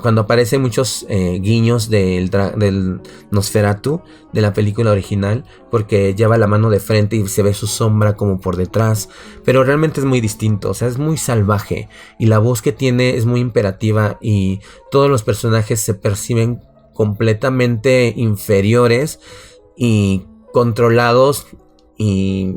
Cuando aparecen muchos guiños del Nosferatu de la película original, porque lleva la mano de frente y se ve su sombra como por detrás, pero realmente es muy distinto, o sea, es muy salvaje y la voz que tiene es muy imperativa y todos los personajes se perciben completamente inferiores y controlados y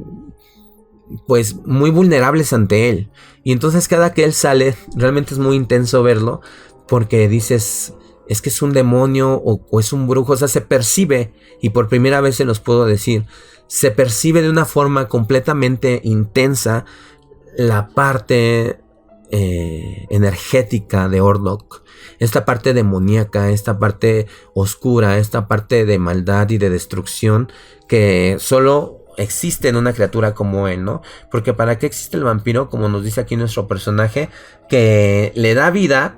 pues muy vulnerables ante él. Y entonces cada que él sale realmente es muy intenso verlo, porque dices, es que es un demonio o es un brujo. O sea, se percibe, y por primera vez se los puedo decir, se percibe de una forma completamente intensa la parte energética de Orlok, esta parte demoníaca, esta parte oscura, esta parte de maldad y de destrucción que solo existe en una criatura como él, ¿no? Porque ¿para qué existe el vampiro? Como nos dice aquí nuestro personaje, que le da vida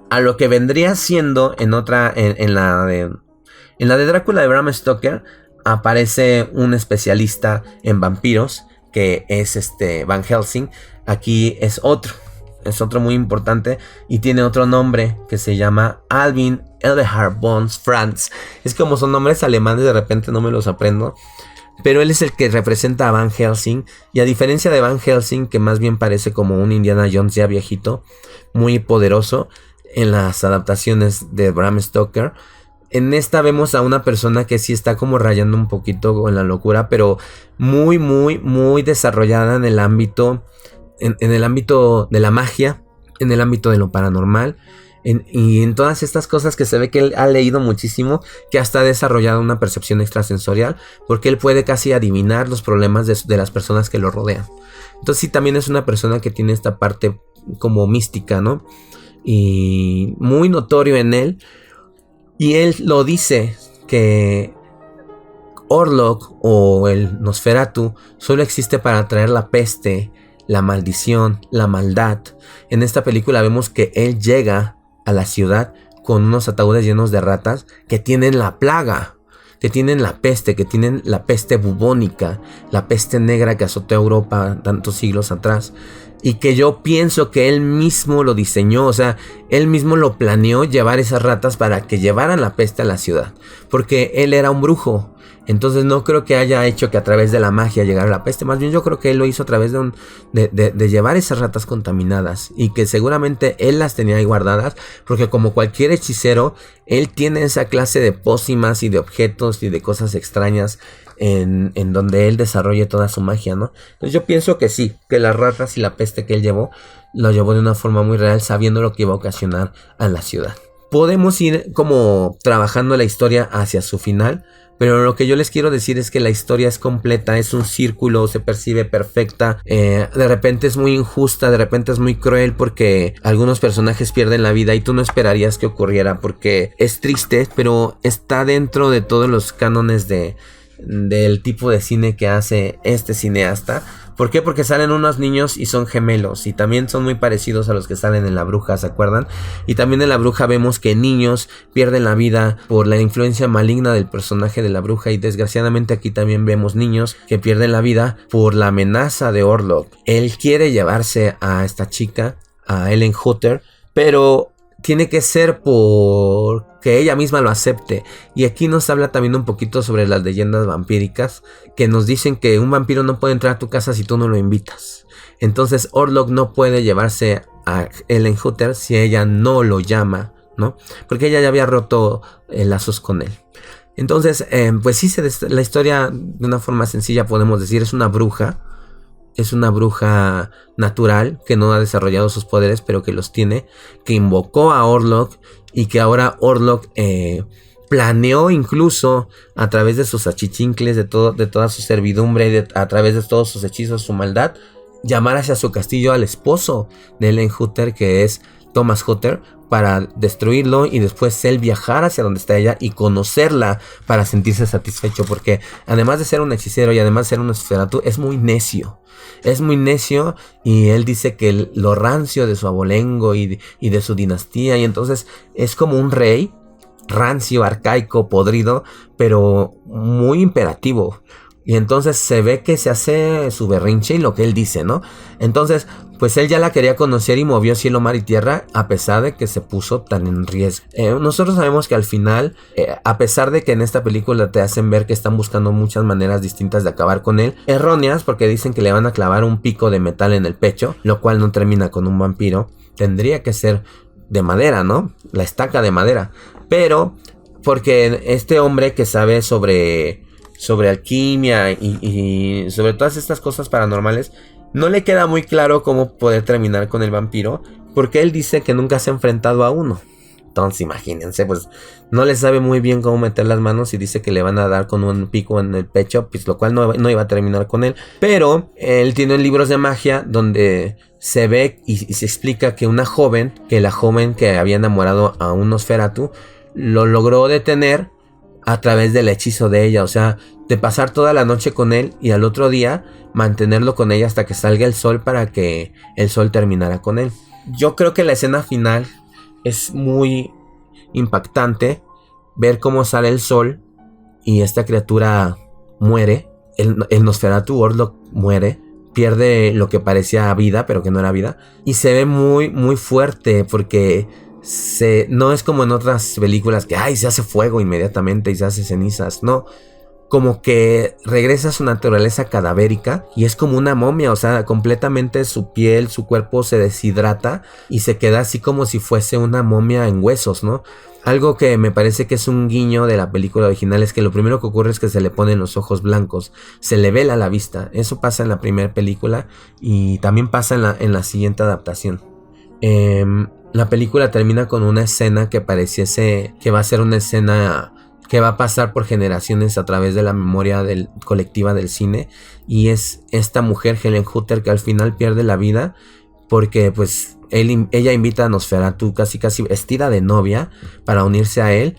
a lo que vendría siendo en la de Drácula de Bram Stoker. Aparece un especialista en vampiros que es Van Helsing. Aquí es otro muy importante y tiene otro nombre que se llama Albin Edelhard von Franz. Es como son nombres alemanes, de repente no me los aprendo. Pero él es el que representa a Van Helsing. Y a diferencia de Van Helsing, que más bien parece como un Indiana Jones ya viejito, muy poderoso en las adaptaciones de Bram Stoker, en esta vemos a una persona que sí está como rayando un poquito con la locura, pero muy, muy, muy desarrollada en el ámbito, en el ámbito de la magia, en el ámbito de lo paranormal. Y en todas estas cosas que se ve que él ha leído muchísimo, que hasta ha desarrollado una percepción extrasensorial, porque él puede casi adivinar los problemas de las personas que lo rodean. Entonces sí, también es una persona que tiene esta parte como mística, ¿no? Y muy notorio en él. Y él lo dice, que Orlok o el Nosferatu solo existe para traer la peste, la maldición, la maldad. En esta película vemos que él llega a la ciudad con unos ataúdes llenos de ratas que tienen la plaga, que tienen la peste, que tienen la peste bubónica, la peste negra que azotó a Europa tantos siglos atrás. y que yo pienso que él mismo lo diseñó, o sea, él mismo lo planeó llevar esas ratas para que llevaran la peste a la ciudad, porque él era un brujo. Entonces no creo que haya hecho que a través de la magia llegara la peste. Más bien yo creo que él lo hizo a través de llevar esas ratas contaminadas. Y que seguramente él las tenía ahí guardadas. Porque como cualquier hechicero, él tiene esa clase de pócimas y de objetos y de cosas extrañas en donde él desarrolle toda su magia, ¿no? Entonces yo pienso que sí, que las ratas y la peste que él llevó, lo llevó de una forma muy real, sabiendo lo que iba a ocasionar a la ciudad. Podemos ir como trabajando la historia hacia su final. Pero lo que yo les quiero decir es que la historia es completa, es un círculo, se percibe perfecta, de repente es muy injusta, de repente es muy cruel porque algunos personajes pierden la vida y tú no esperarías que ocurriera porque es triste, pero está dentro de todos los cánones del tipo de cine que hace este cineasta. ¿Por qué? Porque salen unos niños y son gemelos y también son muy parecidos a los que salen en La Bruja, ¿se acuerdan? Y también en La Bruja vemos que niños pierden la vida por la influencia maligna del personaje de La Bruja y desgraciadamente aquí también vemos niños que pierden la vida por la amenaza de Orlok. Él quiere llevarse a esta chica, a Ellen Hutter, pero tiene que ser porque ella misma lo acepte. Y aquí nos habla también un poquito sobre las leyendas vampíricas, que nos dicen que un vampiro no puede entrar a tu casa si tú no lo invitas. Entonces Orlok no puede llevarse a Ellen Hutter si ella no lo llama, ¿no? Porque ella ya había roto lazos con él. Entonces, pues sí, la historia de una forma sencilla podemos decir es una bruja. Es una bruja natural que no ha desarrollado sus poderes, pero que los tiene, que invocó a Orlok y que ahora Orlok planeó incluso a través de sus achichincles, de toda su servidumbre, a través de todos sus hechizos, su maldad, llamar hacia su castillo al esposo de Ellen Hutter, que es Thomas Hutter, para destruirlo y después él viajar hacia donde está ella y conocerla para sentirse satisfecho, porque además de ser un hechicero y además de ser un Nosferatu, es muy necio. Es muy necio y él dice que lo rancio de su abolengo y de su dinastía, y entonces es como un rey rancio, arcaico, podrido, pero muy imperativo. Y entonces se ve que se hace su berrinche y lo que él dice, ¿no? Entonces, pues él ya la quería conocer y movió cielo, mar y tierra, a pesar de que se puso tan en riesgo. Nosotros sabemos que al final, a pesar de que en esta película te hacen ver que están buscando muchas maneras distintas de acabar con él, erróneas, porque dicen que le van a clavar un pico de metal en el pecho, lo cual no termina con un vampiro. Tendría que ser de madera, ¿no? La estaca de madera. Pero, porque este hombre que sabe sobre alquimia y sobre todas estas cosas paranormales, no le queda muy claro cómo poder terminar con el vampiro, porque él dice que nunca se ha enfrentado a uno. Entonces imagínense, pues no le sabe muy bien cómo meter las manos y dice que le van a dar con un pico en el pecho, pues lo cual no iba a terminar con él. Pero él tiene libros de magia donde se ve y se explica que la joven que había enamorado a un Nosferatu lo logró detener a través del hechizo de ella, o sea, de pasar toda la noche con él y al otro día mantenerlo con ella hasta que salga el sol para que el sol terminara con él. Yo creo que la escena final es muy impactante, ver cómo sale el sol y esta criatura muere, el Nosferatu Orlok muere, pierde lo que parecía vida, pero que no era vida, y se ve muy, muy fuerte porque no es como en otras películas que se hace fuego inmediatamente y se hace cenizas, no, como que regresa a su naturaleza cadavérica y es como una momia, o sea, completamente su piel, su cuerpo se deshidrata y se queda así como si fuese una momia en huesos, ¿no? Algo que me parece que es un guiño de la película original es que lo primero que ocurre es que se le ponen los ojos blancos, se le vela la vista. Eso pasa en la primera película y también pasa en la siguiente adaptación. La película termina con una escena que pareciese que va a ser una escena que va a pasar por generaciones a través de la memoria colectiva del cine, y es esta mujer, Ellen Hutter, que al final pierde la vida porque pues ella invita a Nosferatu casi vestida de novia para unirse a él,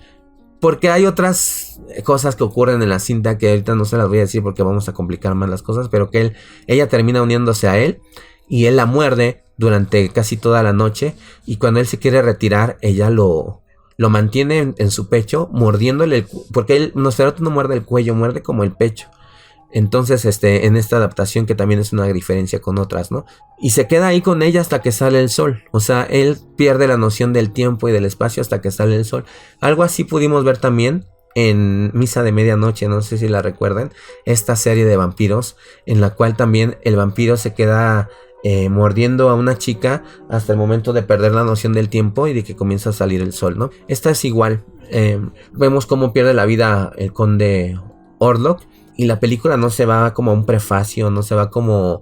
porque hay otras cosas que ocurren en la cinta que ahorita no se las voy a decir porque vamos a complicar más las cosas, pero que ella termina uniéndose a él y él la muerde durante casi toda la noche, y cuando él se quiere retirar ella lo mantiene en su pecho, mordiéndole porque Nosferatu no muerde el cuello, muerde como el pecho. Entonces, en esta adaptación, que también es una diferencia con otras, ¿no? Y se queda ahí con ella hasta que sale el sol. O sea, él pierde la noción del tiempo y del espacio hasta que sale el sol. Algo así pudimos ver también en Misa de Medianoche, no sé si la recuerdan, esta serie de vampiros, en la cual también el vampiro se queda mordiendo a una chica hasta el momento de perder la noción del tiempo y de que comienza a salir el sol, ¿no? Esta es igual. Vemos cómo pierde la vida el conde Orlok. Y la película no se va como a un prefacio, no se va como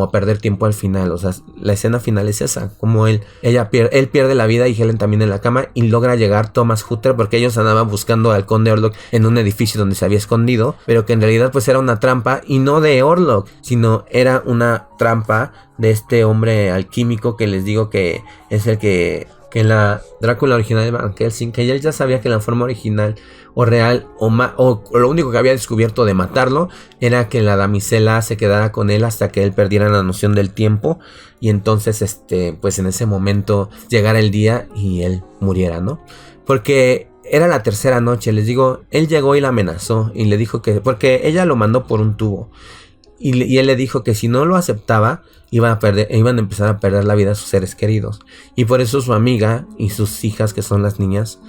a perder tiempo al final. O sea, la escena final es esa, como él pierde la vida y Helen también en la cama, y logra llegar Thomas Hutter, porque ellos andaban buscando al conde Orlok en un edificio donde se había escondido, pero que en realidad pues era una trampa, y no de Orlok, sino era una trampa de este hombre alquímico que les digo que es el que en la Drácula original de Van Helsing, que él ya sabía que la forma original o real o lo único que había descubierto de matarlo era que la damisela se quedara con él hasta que él perdiera la noción del tiempo, y entonces pues en ese momento llegara el día y él muriera, ¿no? Porque era la tercera noche, les digo, él llegó y la amenazó y le dijo que, porque ella lo mandó por un tubo, y él le dijo que si no lo aceptaba iban a empezar a perder la vida a sus seres queridos, y por eso su amiga y sus hijas, que son las niñas,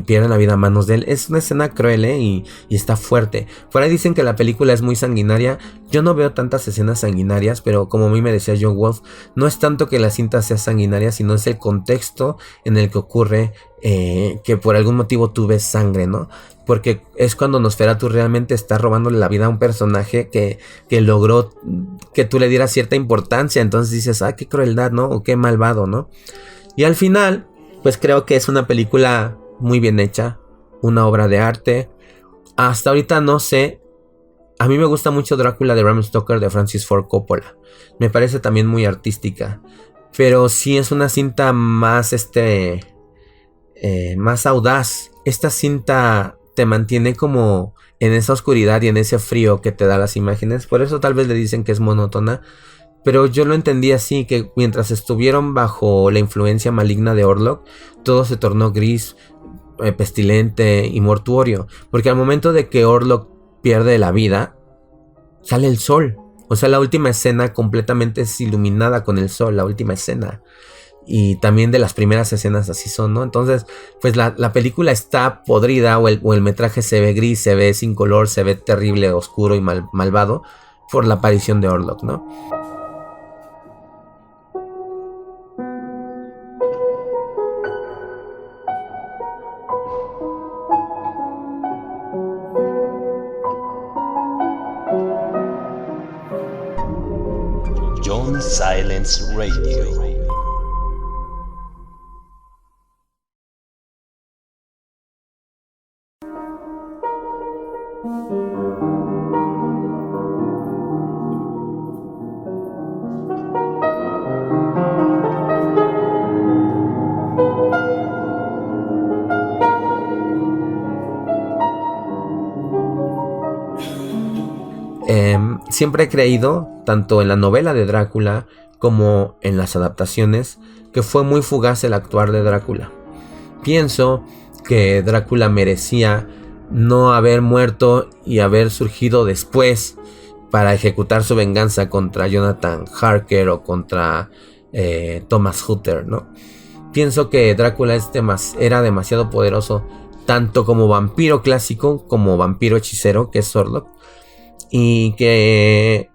pierden la vida a manos de él. Es una escena cruel, y está fuerte. Por ahí dicen que la película es muy sanguinaria. Yo no veo tantas escenas sanguinarias, pero como a mí me decía John Wolf, no es tanto que la cinta sea sanguinaria, sino es el contexto en el que ocurre, que por algún motivo tú ves sangre, ¿no? Porque es cuando Nosferatu realmente está robándole la vida a un personaje que logró que tú le dieras cierta importancia. Entonces dices, ah, qué crueldad, ¿no? O qué malvado, ¿no? Y al final, pues creo que es una película muy bien hecha, una obra de arte. Hasta ahorita no sé. A mí me gusta mucho Drácula de Bram Stoker de Francis Ford Coppola. Me parece también muy artística. Pero sí es una cinta más más audaz. Esta cinta te mantiene como en esa oscuridad y en ese frío que te da las imágenes. Por eso tal vez le dicen que es monótona. Pero yo lo entendí así, que mientras estuvieron bajo la influencia maligna de Orlok, todo se tornó gris, pestilente y mortuorio. Porque al momento de que Orlok pierde la vida, sale el sol. O sea, la última escena completamente es iluminada con el sol, la última escena. Y también de las primeras escenas así son, ¿no? Entonces, pues la película está podrida, o el metraje se ve gris, se ve sin color, se ve terrible, oscuro y malvado por la aparición de Orlok, ¿no? John Silence Radio. Siempre he creído, tanto en la novela de Drácula como en las adaptaciones, que fue muy fugaz el actuar de Drácula. Pienso que Drácula merecía no haber muerto y haber surgido después para ejecutar su venganza contra Jonathan Harker o contra Thomas Hutter, ¿no? Pienso que Drácula era demasiado poderoso, tanto como vampiro clásico como vampiro hechicero, que es Orlok. Y que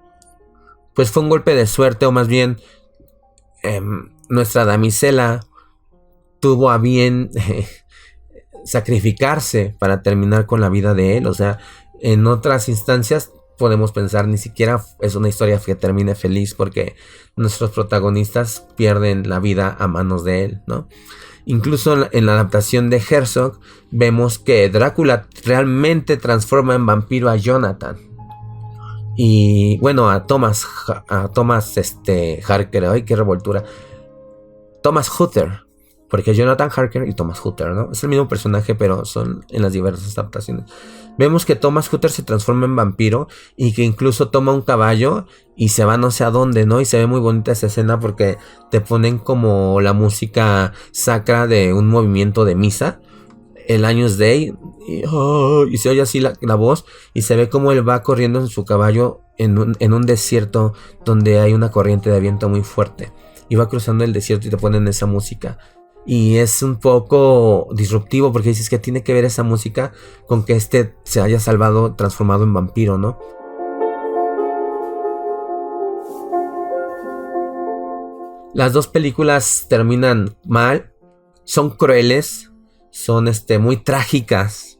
pues fue un golpe de suerte, o más bien nuestra damisela tuvo a bien sacrificarse para terminar con la vida de él. O sea, en otras instancias podemos pensar, ni siquiera es una historia que termine feliz, porque nuestros protagonistas pierden la vida a manos de él, ¿no? Incluso en la adaptación de Herzog vemos que Drácula realmente transforma en vampiro a Jonathan. Y bueno, a Thomas Harker, ay, qué revoltura. Thomas Hutter, porque Jonathan Harker y Thomas Hutter, ¿no? Es el mismo personaje, pero son en las diversas adaptaciones. Vemos que Thomas Hutter se transforma en vampiro y que incluso toma un caballo y se va no sé a dónde, ¿no? Y se ve muy bonita esa escena porque te ponen como la música sacra de un movimiento de misa, el Agnus Dei, y se oye así la voz y se ve como él va corriendo en su caballo en un desierto donde hay una corriente de viento muy fuerte. Y va cruzando el desierto y te ponen esa música. Y es un poco disruptivo porque dices que tiene que ver esa música con que se haya salvado, transformado en vampiro, ¿no? Las dos películas terminan mal, son crueles, son muy trágicas.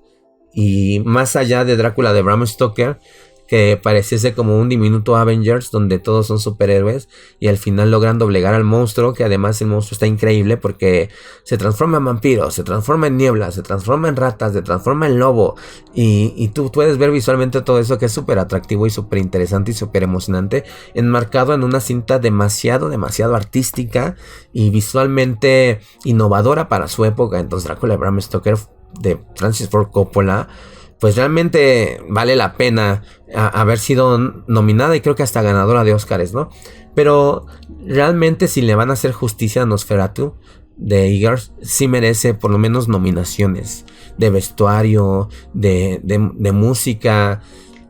Y más allá de Drácula de Bram Stoker, que pareciese como un diminuto Avengers donde todos son superhéroes y al final logran doblegar al monstruo, que además el monstruo está increíble porque se transforma en vampiro, se transforma en niebla, se transforma en ratas, se transforma en lobo y tú puedes ver visualmente todo eso que es súper atractivo y súper interesante y súper emocionante, enmarcado en una cinta demasiado artística y visualmente innovadora para su época. Entonces Drácula de Bram Stoker de Francis Ford Coppola pues realmente vale la pena haber sido nominada y creo que hasta ganadora de Óscares, ¿no? Pero realmente si le van a hacer justicia a Nosferatu de Eggers, sí merece por lo menos nominaciones de vestuario, de música.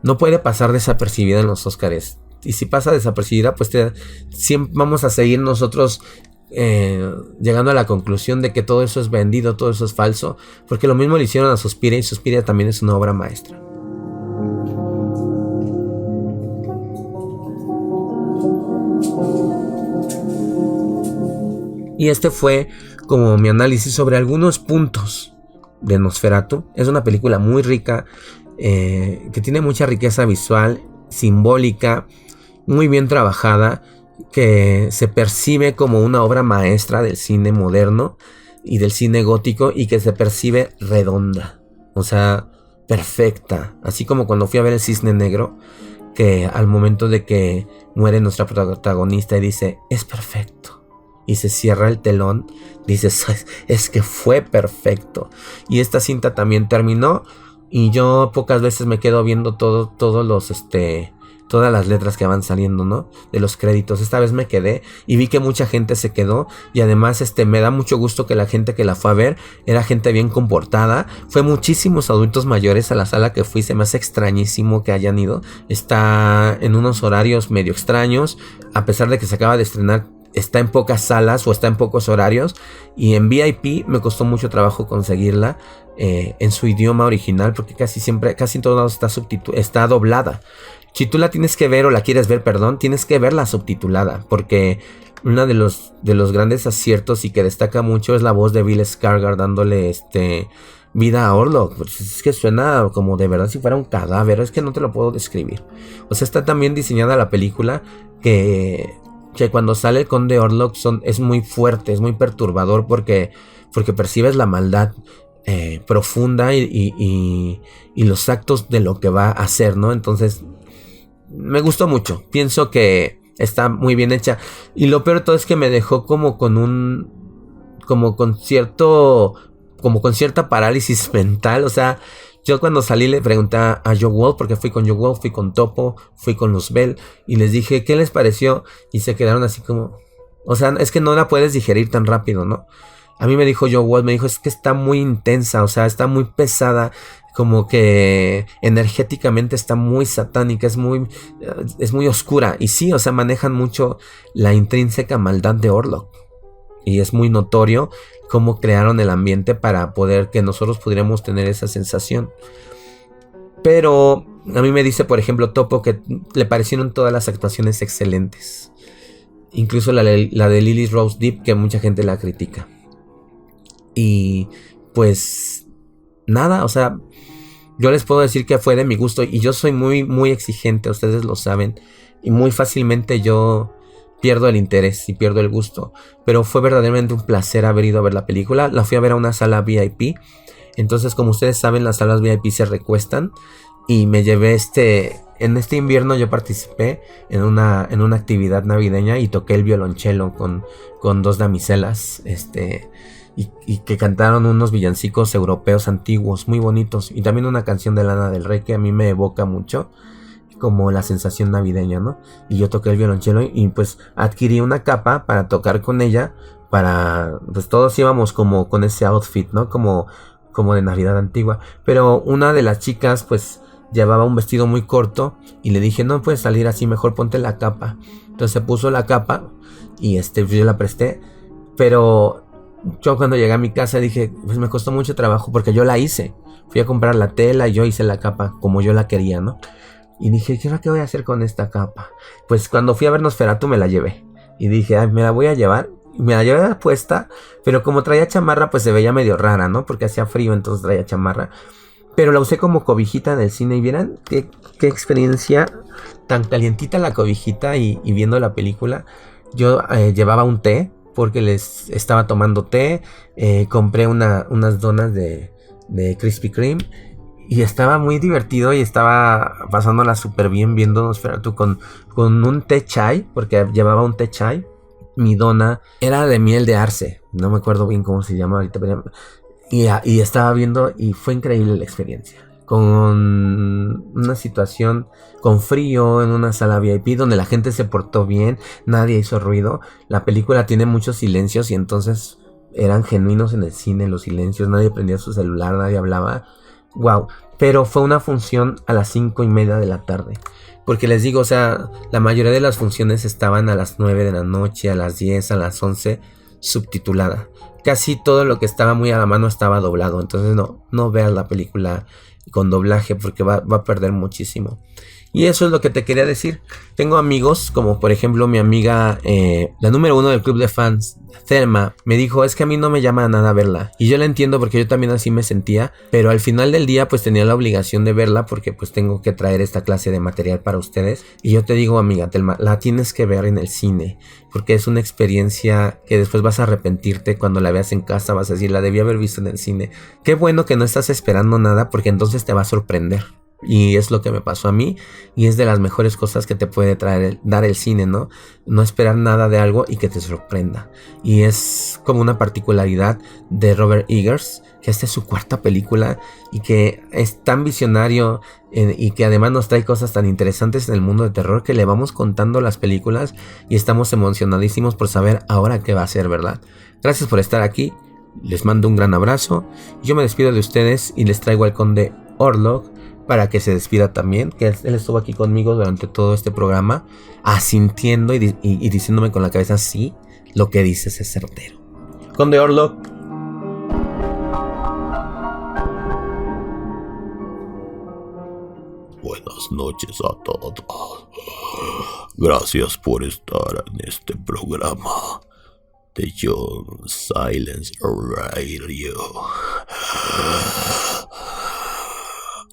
No puede pasar desapercibida en los Óscares. Y si pasa desapercibida, pues siempre vamos a seguir nosotros llegando a la conclusión de que todo eso es vendido, todo eso es falso, porque lo mismo le hicieron a Suspiria y Suspiria también es una obra maestra. Y este fue como mi análisis sobre algunos puntos de Nosferatu. Es una película muy rica, que tiene mucha riqueza visual, simbólica, muy bien trabajada, que se percibe como una obra maestra del cine moderno y del cine gótico y que se percibe redonda, o sea, perfecta, así como cuando fui a ver El Cisne Negro, que al momento de que muere nuestra protagonista y dice, es perfecto, y se cierra el telón, dices, es que fue perfecto. Y esta cinta también terminó y yo pocas veces me quedo viendo todos los todas las letras que van saliendo, ¿no? De los créditos. Esta vez me quedé y vi que mucha gente se quedó. Y además me da mucho gusto que la gente que la fue a ver era gente bien comportada. Fue muchísimos adultos mayores a la sala que fui. Se me hace extrañísimo que hayan ido. Está en unos horarios medio extraños. A pesar de que se acaba de estrenar, está en pocas salas o está en pocos horarios. Y en VIP me costó mucho trabajo conseguirla en su idioma original. Porque casi en todos lados está doblada. Si tú la tienes que ver o la quieres ver, tienes que verla subtitulada, porque uno de los grandes aciertos y que destaca mucho es la voz de Bill Skarsgård dándole vida a Orlok. Pues es que suena como de verdad si fuera un cadáver, es que no te lo puedo describir. O sea, está tan bien diseñada la película que cuando sale el conde Orlok es muy fuerte, es muy perturbador porque percibes la maldad profunda y los actos de lo que va a hacer, ¿no? Entonces me gustó mucho, pienso que está muy bien hecha. Y lo peor de todo es que me dejó como con cierta parálisis mental. O sea, yo cuando salí le pregunté a Joe Wolf, porque fui con Joe Wolf, fui con Topo, fui con Luzbel, y les dije, ¿qué les pareció? Y se quedaron así como, o sea, es que no la puedes digerir tan rápido, ¿no? A mí me dijo Joe Wolf, me dijo, es que está muy intensa, o sea, está muy pesada, como que energéticamente está muy satánica, es muy oscura. Y sí, o sea, manejan mucho la intrínseca maldad de Orlok. Y es muy notorio cómo crearon el ambiente para que nosotros pudiéramos tener esa sensación. Pero a mí me dice, por ejemplo, Topo, que le parecieron todas las actuaciones excelentes. Incluso la de Lily Rose Depp, que mucha gente la critica. Y pues nada, o sea, yo les puedo decir que fue de mi gusto. Y yo soy muy, muy exigente, ustedes lo saben. Y muy fácilmente yo pierdo el interés y pierdo el gusto. Pero fue verdaderamente un placer haber ido a ver la película. La fui a ver a una sala VIP. Entonces, como ustedes saben, las salas VIP se recuestan. Y me llevé en este invierno yo participé en una actividad navideña y toqué el violonchelo con dos damiselas. Y que cantaron unos villancicos europeos antiguos muy bonitos. Y también una canción de Lana del Rey que a mí me evoca mucho como la sensación navideña, ¿no? Y yo toqué el violonchelo y pues adquirí una capa para tocar con ella. Pues todos íbamos como con ese outfit, ¿no? Como como de Navidad antigua. Pero una de las chicas pues llevaba un vestido muy corto y le dije, no puedes salir así, mejor ponte la capa. Entonces se puso la capa y yo la presté. Pero yo cuando llegué a mi casa dije, pues me costó mucho trabajo porque yo la hice. Fui a comprar la tela y yo hice la capa como yo la quería, ¿no? Y dije, ¿qué voy a hacer con esta capa? Pues cuando fui a ver Nosferatu me la llevé. Y dije, ay, me la voy a llevar. Me la llevé puesta, pero como traía chamarra, pues se veía medio rara, ¿no? Porque hacía frío, entonces traía chamarra. Pero la usé como cobijita en el cine. Y vieran qué experiencia tan calientita la cobijita y viendo la película. Yo llevaba un té porque les estaba tomando té. Compré unas donas de Krispy Kreme. Y estaba muy divertido y estaba pasándola súper bien viendo Nosferatu con un té chai, porque llevaba un té chai. Mi dona era de miel de arce, no me acuerdo bien cómo se llama ahorita, pero y estaba viendo y fue increíble la experiencia. Con una situación con frío en una sala VIP donde la gente se portó bien, nadie hizo ruido. La película tiene muchos silencios y entonces eran genuinos en el cine los silencios, nadie prendía su celular, nadie hablaba. Wow, pero fue una función a las 5:30 de la tarde. Porque les digo, o sea, la mayoría de las funciones estaban a las 9 de la noche, a las 10, a las 11, subtitulada. Casi todo lo que estaba muy a la mano estaba doblado. Entonces no veas la película con doblaje porque va a perder muchísimo. Y eso es lo que te quería decir. Tengo amigos, como por ejemplo mi amiga, la número 1 del club de fans, Thelma, me dijo, es que a mí no me llama nada verla. Y yo la entiendo porque yo también así me sentía. Pero al final del día pues tenía la obligación de verla porque pues tengo que traer esta clase de material para ustedes. Y yo te digo, amiga Thelma, la tienes que ver en el cine. Porque es una experiencia que después vas a arrepentirte cuando la veas en casa. Vas a decir, la debí haber visto en el cine. Qué bueno que no estás esperando nada porque entonces te va a sorprender. Y es lo que me pasó a mí. Y es de las mejores cosas que te puede dar el cine, ¿no? No esperar nada de algo y que te sorprenda. Y es como una particularidad de Robert Eggers, que esta es su 4ª película y que es tan visionario y que además nos trae cosas tan interesantes en el mundo de terror que le vamos contando las películas y estamos emocionadísimos por saber ahora qué va a ser, ¿verdad? Gracias por estar aquí. Les mando un gran abrazo. Yo me despido de ustedes y les traigo al conde Orlok para que se despida también, que él estuvo aquí conmigo durante todo este programa, asintiendo y diciéndome con la cabeza, sí, lo que dices es certero. Conde Orlok. Buenas noches a todos. Gracias por estar en este programa de John Silence Radio.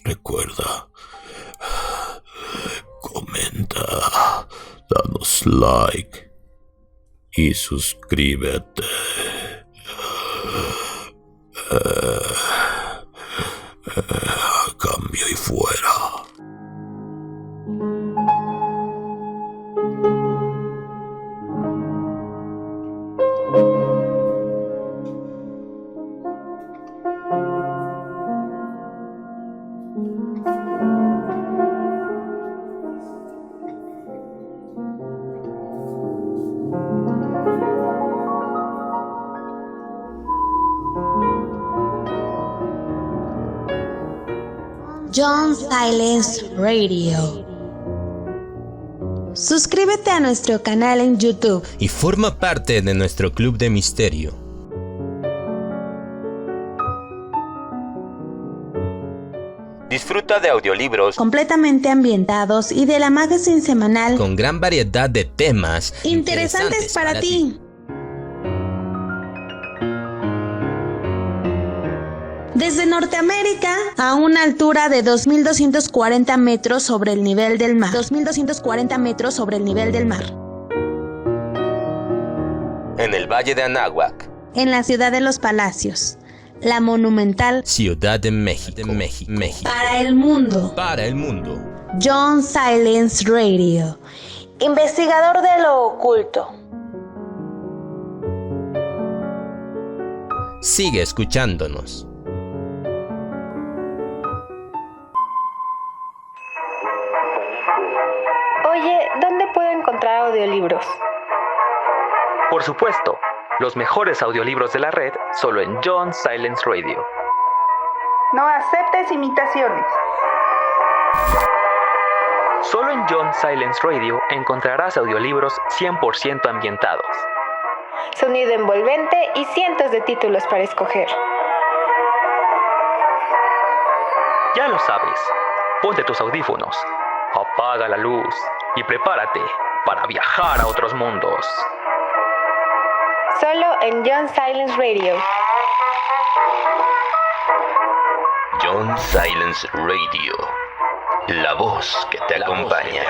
Recuerda, comenta, danos like y suscríbete. Cambio y fuera. John Silence Radio. Suscríbete a nuestro canal en YouTube y forma parte de nuestro club de misterio. Disfruta de audiolibros completamente ambientados y de la magazine semanal con gran variedad de temas interesantes para ti. Desde Norteamérica a una altura de 2.240 metros sobre el nivel del mar. 2.240 metros sobre el nivel del mar. En el Valle de Anáhuac. En la ciudad de los Palacios. La monumental Ciudad de México. Para el mundo. Para el mundo. John Silence Radio. Investigador de lo oculto. Sigue escuchándonos. Oye, ¿dónde puedo encontrar audiolibros? Por supuesto, los mejores audiolibros de la red solo en John Silence Radio. No aceptes imitaciones. Solo en John Silence Radio encontrarás audiolibros 100% ambientados. Sonido envolvente y cientos de títulos para escoger. Ya lo sabes, ponte tus audífonos, apaga la luz y prepárate para viajar a otros mundos. Solo en John Silence Radio. John Silence Radio. La voz que te acompaña.